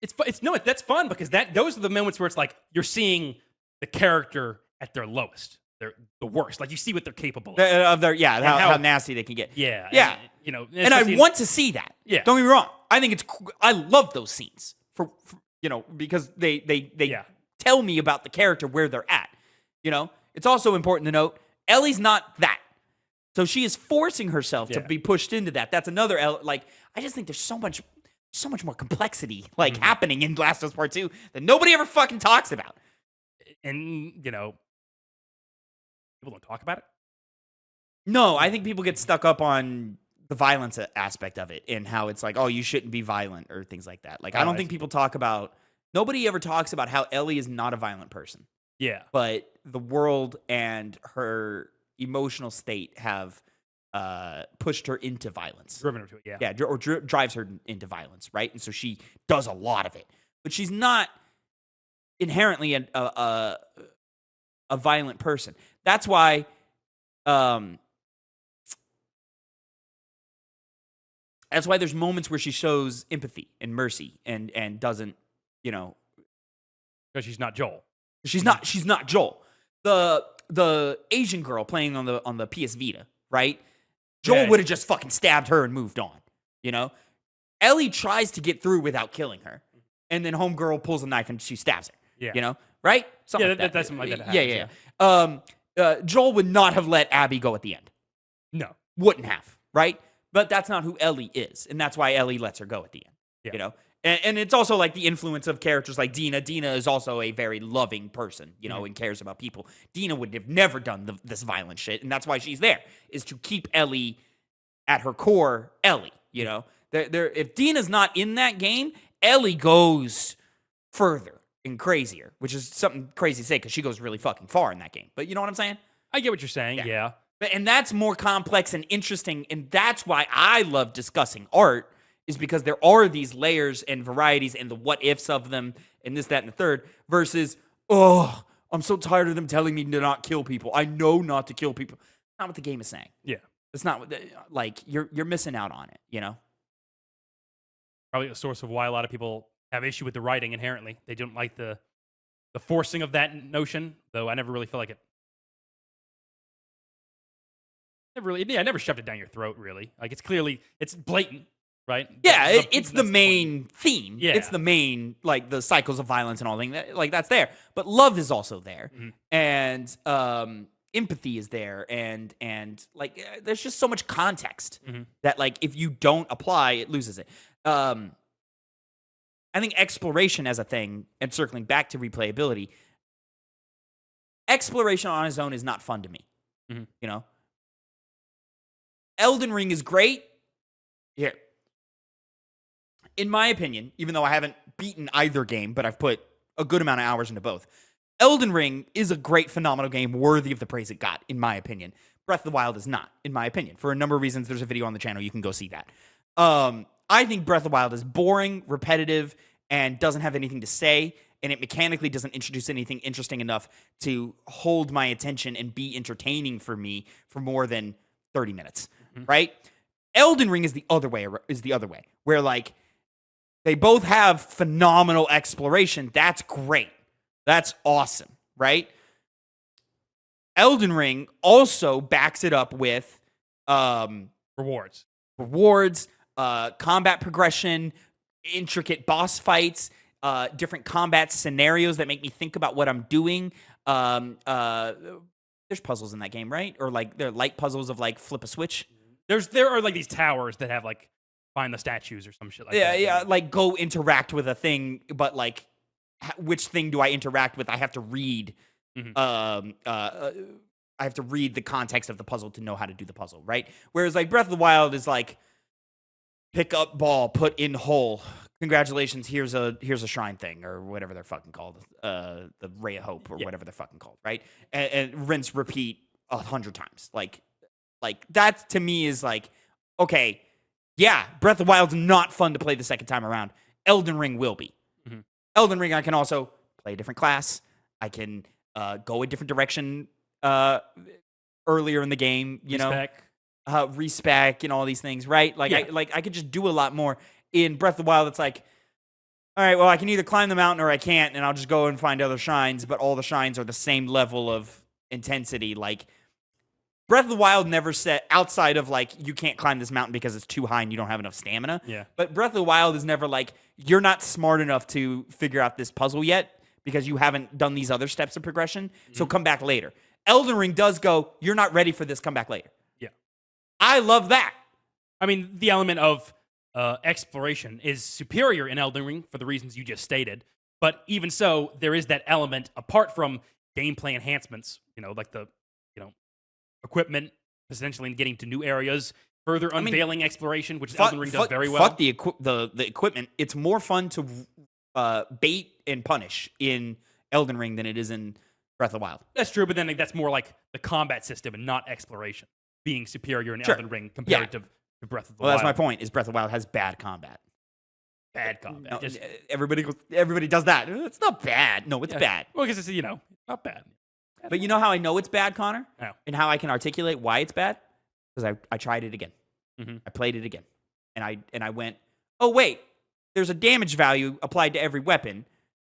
That's fun because those are the moments where it's like you're seeing the character at their lowest. They're the worst. Like you see what they're capable of. How nasty they can get. Yeah. Yeah. And I want to see that. Yeah. Don't get me wrong. I think I love those scenes for because they tell me about the character where they're at. It's also important to note Ellie's not that. So she is forcing herself to be pushed into that. That's another I just think there's so much more complexity happening in Last of Us Part 2 that nobody ever fucking talks about. And people don't talk about it. No, I think people get stuck up on the violence aspect of it and how it's like, oh, you shouldn't be violent or things like that. I don't think people talk about. Nobody ever talks about how Ellie is not a violent person. Yeah, but the world and her emotional state have pushed her into violence. Driven her to it, yeah. Yeah, or drives her into violence, right? And so she does a lot of it. But she's not inherently a violent person. That's why there's moments where she shows empathy and mercy and doesn't, because she's not Joel. She's not Joel. The Asian girl playing on the PS Vita, right? Joel would have just fucking stabbed her and moved on. Ellie tries to get through without killing her, and then homegirl pulls a knife and she stabs her. Yeah. Right? Something like that. That's something like that. Happens, yeah. Joel would not have let Abby go at the end. No, wouldn't have. Right? But that's not who Ellie is, and that's why Ellie lets her go at the end. Yeah. And it's also like the influence of characters like Dina. Dina is also a very loving person, and cares about people. Dina would have never done this violent shit, and that's why she's there, is to keep Ellie at her core, Ellie. If Dina's not in that game, Ellie goes further and crazier, which is something crazy to say because she goes really fucking far in that game. But you know what I'm saying? I get what you're saying, yeah. And that's more complex and interesting, and that's why I love discussing art, is because there are these layers and varieties and the what ifs of them and this, that, and the third versus, oh, I'm so tired of them telling me to not kill people. I know not to kill people. Not what the game is saying. Yeah. It's not you're missing out on it, Probably a source of why a lot of people have issue with the writing inherently. They don't like the forcing of that notion, though I never really feel like it. I never shoved it down your throat, really. Like, it's blatant. Right? Yeah, it's the main theme. Yeah. It's the main, the cycles of violence and all things. That's there. But love is also there. Mm-hmm. And empathy is there. And there's just so much context that, if you don't apply, it loses it. I think exploration as a thing, and circling back to replayability, exploration on its own is not fun to me. Mm-hmm. Elden Ring is great. Here. In my opinion, even though I haven't beaten either game, but I've put a good amount of hours into both, Elden Ring is a great, phenomenal game worthy of the praise it got, in my opinion. Breath of the Wild is not, in my opinion. For a number of reasons, there's a video on the channel. You can go see that. I think Breath of the Wild is boring, repetitive, and doesn't have anything to say, and it mechanically doesn't introduce anything interesting enough to hold my attention and be entertaining for me for more than 30 minutes, right? Elden Ring is the other way, where, they both have phenomenal exploration. That's great. That's awesome, right? Elden Ring also backs it up with rewards, combat progression, intricate boss fights, different combat scenarios that make me think about what I'm doing. There's puzzles in that game, right? Or they're light puzzles of flip a switch. There are these towers that have find the statues or some shit like that. Yeah, go interact with a thing, but which thing do I interact with? I have to read. I have to read the context of the puzzle to know how to do the puzzle, right? Whereas Breath of the Wild is pick up ball, put in hole, congratulations, here's a shrine thing or whatever they're fucking called, the Ray of Hope or whatever they're fucking called, right? And rinse, repeat 100 times. Like that to me is like, okay, yeah, Breath of the Wild's not fun to play the second time around. Elden Ring will be. Mm-hmm. Elden Ring, I can also play a different class. I can go a different direction earlier in the game, you know, respec and all these things, right? Like I could just do a lot more. In Breath of the Wild, it's like, all right, well, I can either climb the mountain or I can't, and I'll just go and find other shrines, but all the shrines are the same level of intensity. Like, Breath of the Wild never said, outside of, like, you can't climb this mountain because it's too high and you don't have enough stamina. Yeah. But Breath of the Wild is never like, you're not smart enough to figure out this puzzle yet because you haven't done these other steps of progression, so come back later. Elden Ring does go, you're not ready for this, come back later. Yeah. I love that. I mean, the element of exploration is superior in Elden Ring for the reasons you just stated. But even so, there is that element apart from gameplay enhancements, you know, like the, you know, equipment, potentially in getting to new areas, further unveiling exploration, which Elden Ring does very well. Fuck the equipment. It's more fun to bait and punish in Elden Ring than it is in Breath of the Wild. That's true, but then that's more like the combat system and not exploration being superior in Elden Ring compared to Breath of the Wild. Well, that's my point, is Breath of the Wild has bad combat. Bad combat. No, everybody does that. It's not bad. No, it's bad. Well, because it's, you know, not bad. But you know how I know it's bad, Connor? How? And how I can articulate why it's bad? Because I tried it again. Mm-hmm. I played it again. And I went, oh, wait, there's a damage value applied to every weapon,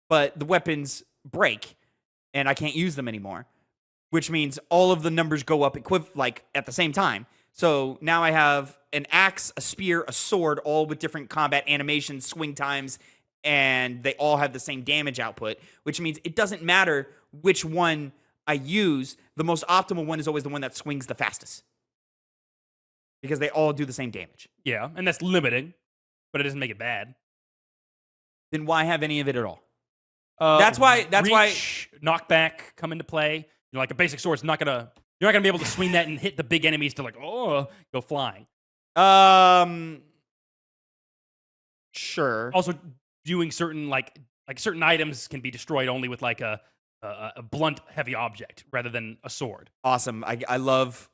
but the weapons break, and I can't use them anymore, which means all of the numbers go up at the same time. So now I have an axe, a spear, a sword, all with different combat animations, swing times, and they all have the same damage output, which means it doesn't matter which one I use. The most optimal one is always the one that swings the fastest, because they all do the same damage. Yeah, and that's limiting, but it doesn't make it bad. Then why have any of it at all? That's why knockback come into play. You know, like a basic sword's you're not gonna be able to swing that and hit the big enemies to go flying. Sure. Also, doing certain like certain items can be destroyed only with like a blunt, heavy object rather than a sword. Awesome. I love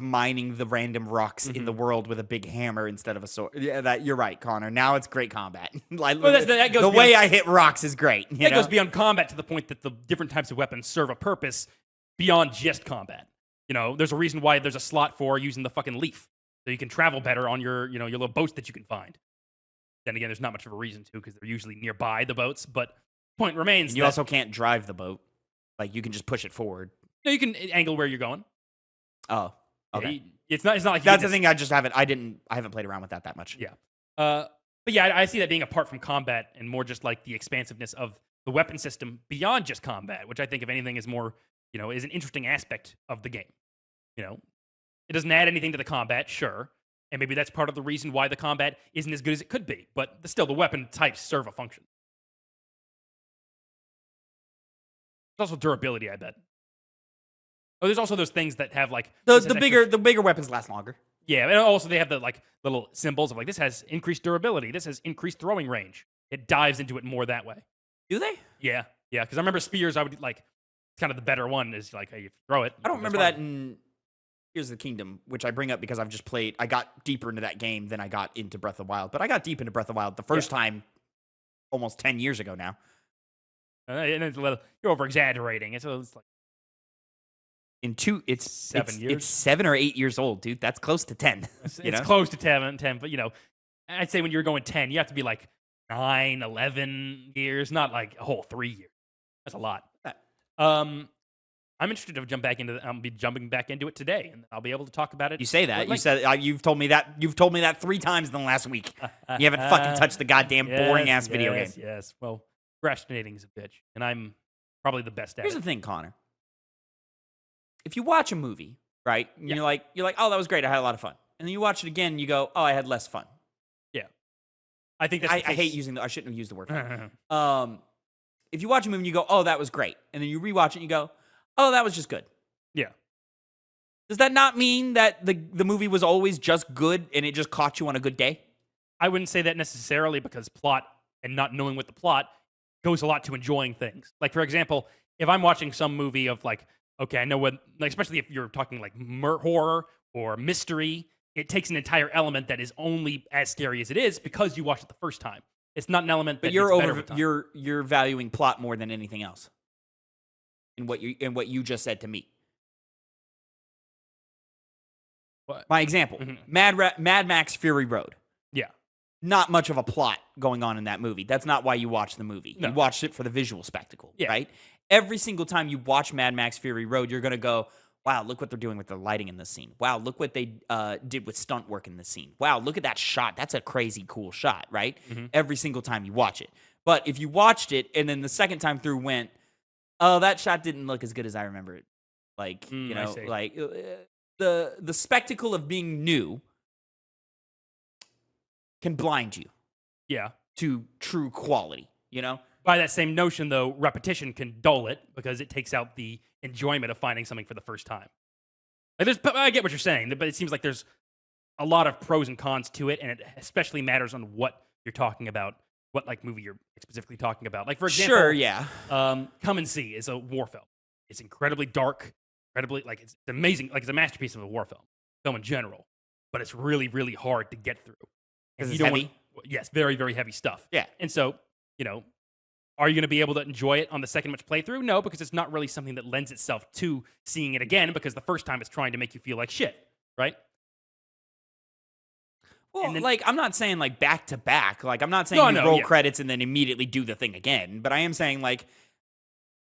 mining the random rocks in the world with a big hammer instead of a sword. Yeah, you're right, Connor. Now it's great combat. The way I hit rocks is great. That goes beyond combat to the point that the different types of weapons serve a purpose beyond just combat. You know, there's a reason why there's a slot for using the fucking leaf, so you can travel better on your little boats that you can find. Then again, there's not much of a reason to, because they're usually nearby the boats. But point remains, and you also can't drive the boat. Like, you can just push it forward. No, you can angle where you're going. Oh, okay. It's not like that's the thing. I haven't played around with that much. Yeah. But yeah, I see that being apart from combat and more just like the expansiveness of the weapon system beyond just combat, which I think, if anything, is more, you know, is an interesting aspect of the game. You know, it doesn't add anything to the combat, sure, and maybe that's part of the reason why the combat isn't as good as it could be. But still, the weapon types serve a function. There's also durability, I bet. Oh, there's also those things that have like the bigger weapons last longer. Yeah, and also they have the like little symbols of like, this has increased durability, this has increased throwing range. It dives into it more that way. Do they? Yeah. Because I remember spears, I would like, kind of the better one is like, hey, you throw it. I don't remember that in Tears of the Kingdom, which I bring up because I've just played. I got deeper into that game than I got into Breath of the Wild, but I got deep into Breath of the Wild the first time, almost 10 years ago now. And it's a little, you're over exaggerating. It's like it's 7 years. It's 7 or 8 years old, dude. That's close to 10. It's close to 10, but you know, I'd say when you're going 10, you have to be like 9, 11 years, not like a whole 3 years. That's a lot. I'm interested to jump back into. I'll be jumping back into it today, and I'll be able to talk about it. You say that. You said you've told me that. You've told me that 3 times in the last week. You haven't fucking touched the goddamn boring ass video game. Yes. Well, procrastinating is a bitch, and I'm probably the best at Here's it. the thing, Connor. If you watch a movie, right, and you're like, oh, that was great. I had a lot of fun. And then you watch it again, and you go, oh, I had less fun. Yeah. I think that's. I hate using. I shouldn't have used the word fun. If you watch a movie and you go, oh, that was great, and then you rewatch it and you go, oh, that was just good. Yeah. Does that not mean that the movie was always just good and it just caught you on a good day? I wouldn't say that necessarily, because plot and not knowing what the plot goes a lot to enjoying things. Like, for example, if I'm watching some movie of like, okay, I know what, like, especially if you're talking like horror or mystery, it takes an entire element that is only as scary as it is because you watched it the first time. It's not an element that gets better with time. You're valuing plot more than anything else. In what you just said to me. What? My example, Mad Max Fury Road. Yeah. Not much of a plot going on in that movie. That's not why you watch the movie. No. You watched it for the visual spectacle, right? Every single time you watch Mad Max Fury Road, you're going to go, wow, look what they're doing with the lighting in this scene. Wow, look what they did with stunt work in this scene. Wow, look at that shot. That's a crazy cool shot, right? Every single time you watch it. But if you watched it and then the second time through went, oh, that shot didn't look as good as I remember it. Like, you know, like the spectacle of being new can blind you. Yeah. To true quality, you know? By that same notion, though, repetition can dull it because it takes out the enjoyment of finding something for the first time. Like, I get what you're saying, but it seems like there's a lot of pros and cons to it, and it especially matters on what you're talking about, what like movie you're specifically talking about. Like, for example, sure, yeah. Come and See is a war film. It's incredibly dark, incredibly like it's amazing, like it's a masterpiece of a war film in general. But it's really, really hard to get through. Because it's heavy. Yes, very, very heavy stuff. Yeah, and so you know. Are you going to be able to enjoy it on the second much playthrough? No, because it's not really something that lends itself to seeing it again because the first time it's trying to make you feel like shit, right? Well, like, I'm not saying, like, back to back. Like, I'm not saying roll credits and then immediately do the thing again. But I am saying, like,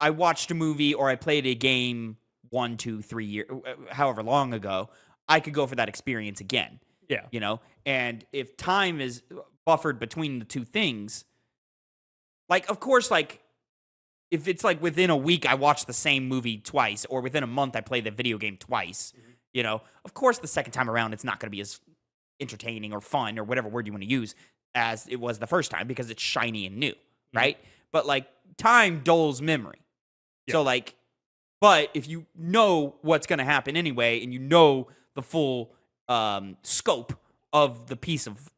I watched a movie or I played a game 1, 2, 3 years, however long ago. I could go for that experience again. Yeah. You know? And if time is buffered between the two things... Like, of course, like, if it's, like, within a week I watch the same movie twice, or within a month I play the video game twice, you know, of course the second time around it's not going to be as entertaining or fun or whatever word you want to use as it was the first time because it's shiny and new, right? But, like, time dulls memory. Yeah. So, like, but if you know what's going to happen anyway and you know the full scope of the piece of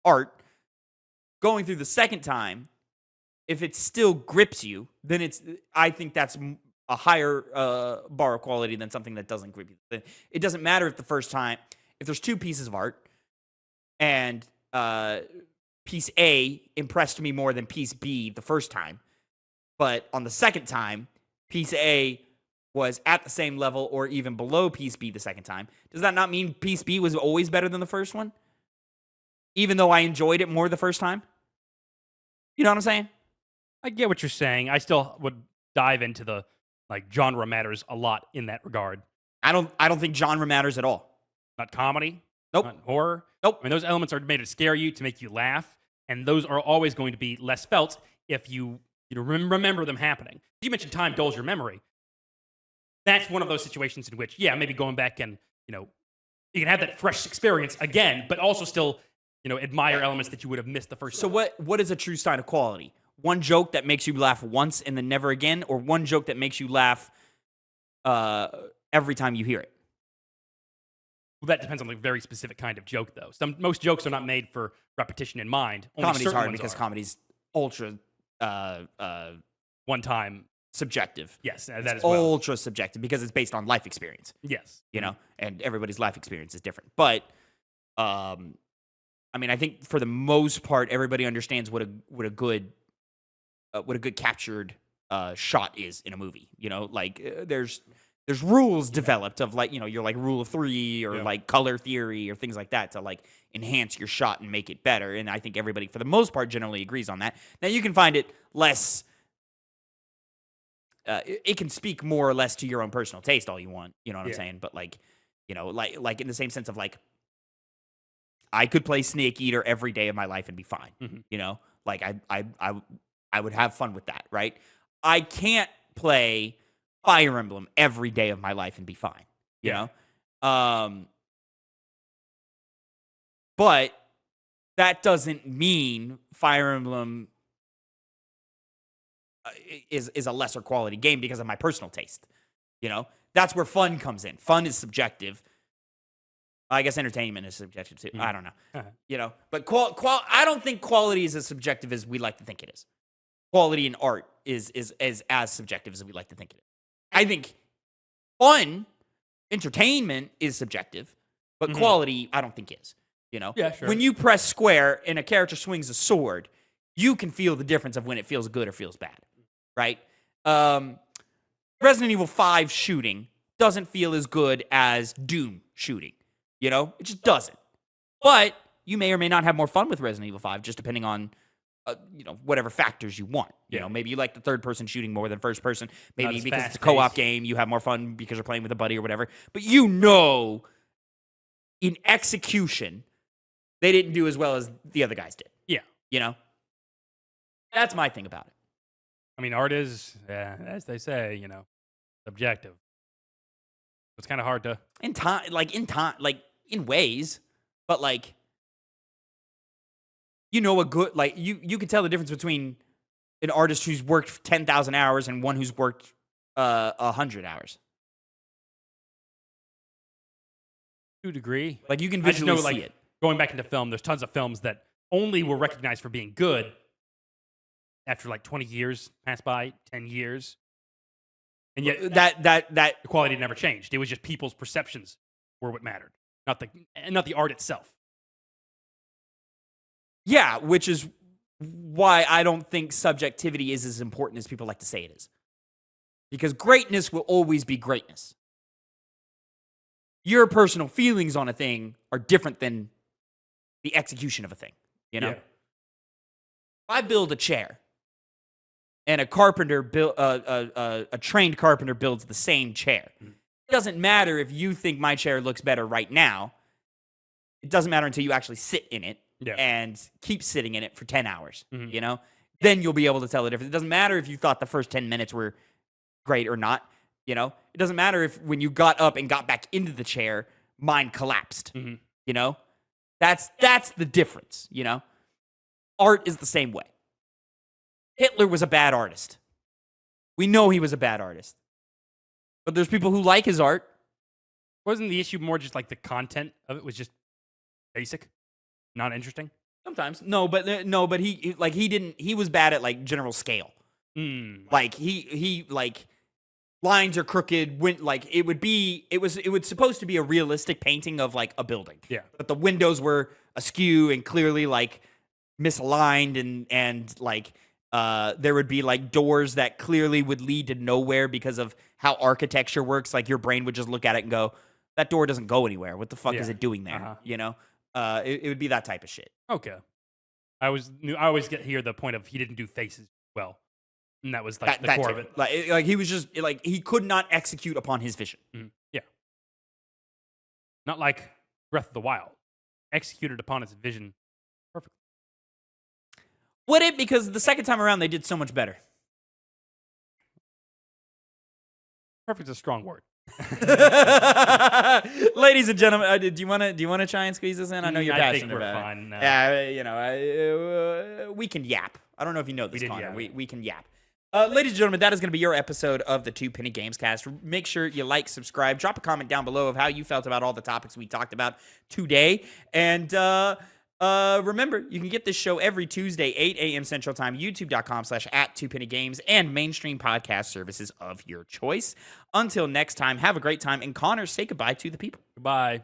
art, going through the second time, if it still grips you, then I think that's a higher bar of quality than something that doesn't grip you. It doesn't matter if the first time, if there's two pieces of art, and piece A impressed me more than piece B the first time, but on the second time, piece A was at the same level or even below piece B the second time. Does that not mean piece B was always better than the first one? Even though I enjoyed it more the first time? You know what I'm saying? I get what you're saying. I still would dive into the like genre matters a lot in that regard. I don't think genre matters at all. Not comedy. Nope. Not horror. Nope. I mean, those elements are made to scare you, to make you laugh, and those are always going to be less felt if you remember them happening. You mentioned time dulls your memory. That's one of those situations in which, maybe going back and you can have that fresh experience again, but also still admire elements that you would have missed the first time. So what is a true sign of quality? One joke that makes you laugh once and then never again, or one joke that makes you laugh every time you hear it? Well, that depends on the very specific kind of joke, though. Most jokes are not made for repetition in mind. Comedy's hard because comedy's ultra one time subjective. Yes, that it's as well. Ultra subjective because it's based on life experience. Yes, and everybody's life experience is different. But I mean, I think for the most part, everybody understands what a good captured shot is in a movie. There's rules developed of your like rule of three or like color theory or things like that to like enhance your shot and make it better. And I think everybody for the most part generally agrees on that. Now you can find it less. It can speak more or less to your own personal taste all you want. You know what I'm saying? But like in the same sense of like, I could play Snake Eater every day of my life and be fine. Like I would have fun with that, right? I can't play Fire Emblem every day of my life and be fine, you know? But that doesn't mean Fire Emblem is a lesser quality game because of my personal taste, That's where fun comes in. Fun is subjective. I guess entertainment is subjective too. I don't know. Uh-huh. But I don't think quality is as subjective as we like to think it is. Quality in art is as subjective as we like to think it is. I think fun, entertainment is subjective, but quality I don't think is. Yeah, sure. When you press square and a character swings a sword, you can feel the difference of when it feels good or feels bad, right? Resident Evil 5 shooting doesn't feel as good as Doom shooting. It just doesn't. But you may or may not have more fun with Resident Evil 5, just depending on, whatever factors you want. Maybe you like the third-person shooting more than first-person. Maybe because it's a co-op game, you have more fun because you're playing with a buddy or whatever. But in execution, they didn't do as well as the other guys did. Yeah. That's my thing about it. I mean, art is, as they say, subjective. It's kind of hard to... In ways, but a good, you can tell the difference between an artist who's worked 10,000 hours and one who's worked 100 hours. To a degree. You can visually see it. Going back into film, there's tons of films that only were recognized for being good after 20 years passed by, 10 years. And yet that the quality never changed. It was just people's perceptions were what mattered, not the art itself. Yeah, which is why I don't think subjectivity is as important as people like to say it is. Because greatness will always be greatness. Your personal feelings on a thing are different than the execution of a thing, Yeah. If I build a chair and a trained carpenter builds the same chair, it doesn't matter if you think my chair looks better right now. It doesn't matter until you actually sit in it and keep sitting in it for 10 hours, Then you'll be able to tell the difference. It doesn't matter if you thought the first 10 minutes were great or not, It doesn't matter if when you got up and got back into the chair, mine collapsed, That's the difference, Art is the same way. Hitler was a bad artist. We know he was a bad artist. But there's people who like his art. Wasn't the issue more just the content of it was just basic, not interesting? Sometimes. No, but he was bad at general scale. He lines are crooked, it was supposed to be a realistic painting of a building. Yeah. But the windows were askew and clearly misaligned and there would be doors that clearly would lead to nowhere because of how architecture works. Your brain would just look at it and go, that door doesn't go anywhere. What the fuck is it doing there? It would be that type of shit. Okay. I always hear the point of he didn't do faces well. And that was the core of it. He was just he could not execute upon his vision. Yeah. Not like Breath of the Wild. Executed upon its vision perfectly. Would it? Because the second time around they did so much better. Perfect is a strong word. Ladies and gentlemen, do you want to try and squeeze this in? I know you're passionate we're about fine it. now. Yeah, we can yap. I don't know if you know this, Connor. We can yap. Ladies and gentlemen, that is going to be your episode of the Two Penny Gamescast. Make sure you like, subscribe, drop a comment down below of how you felt about all the topics we talked about today. And remember, you can get this show every Tuesday, 8 a.m. Central Time, youtube.com/@TwoPennyGames, and mainstream podcast services of your choice. Until next time, have a great time. And Connor, say goodbye to the people. Goodbye.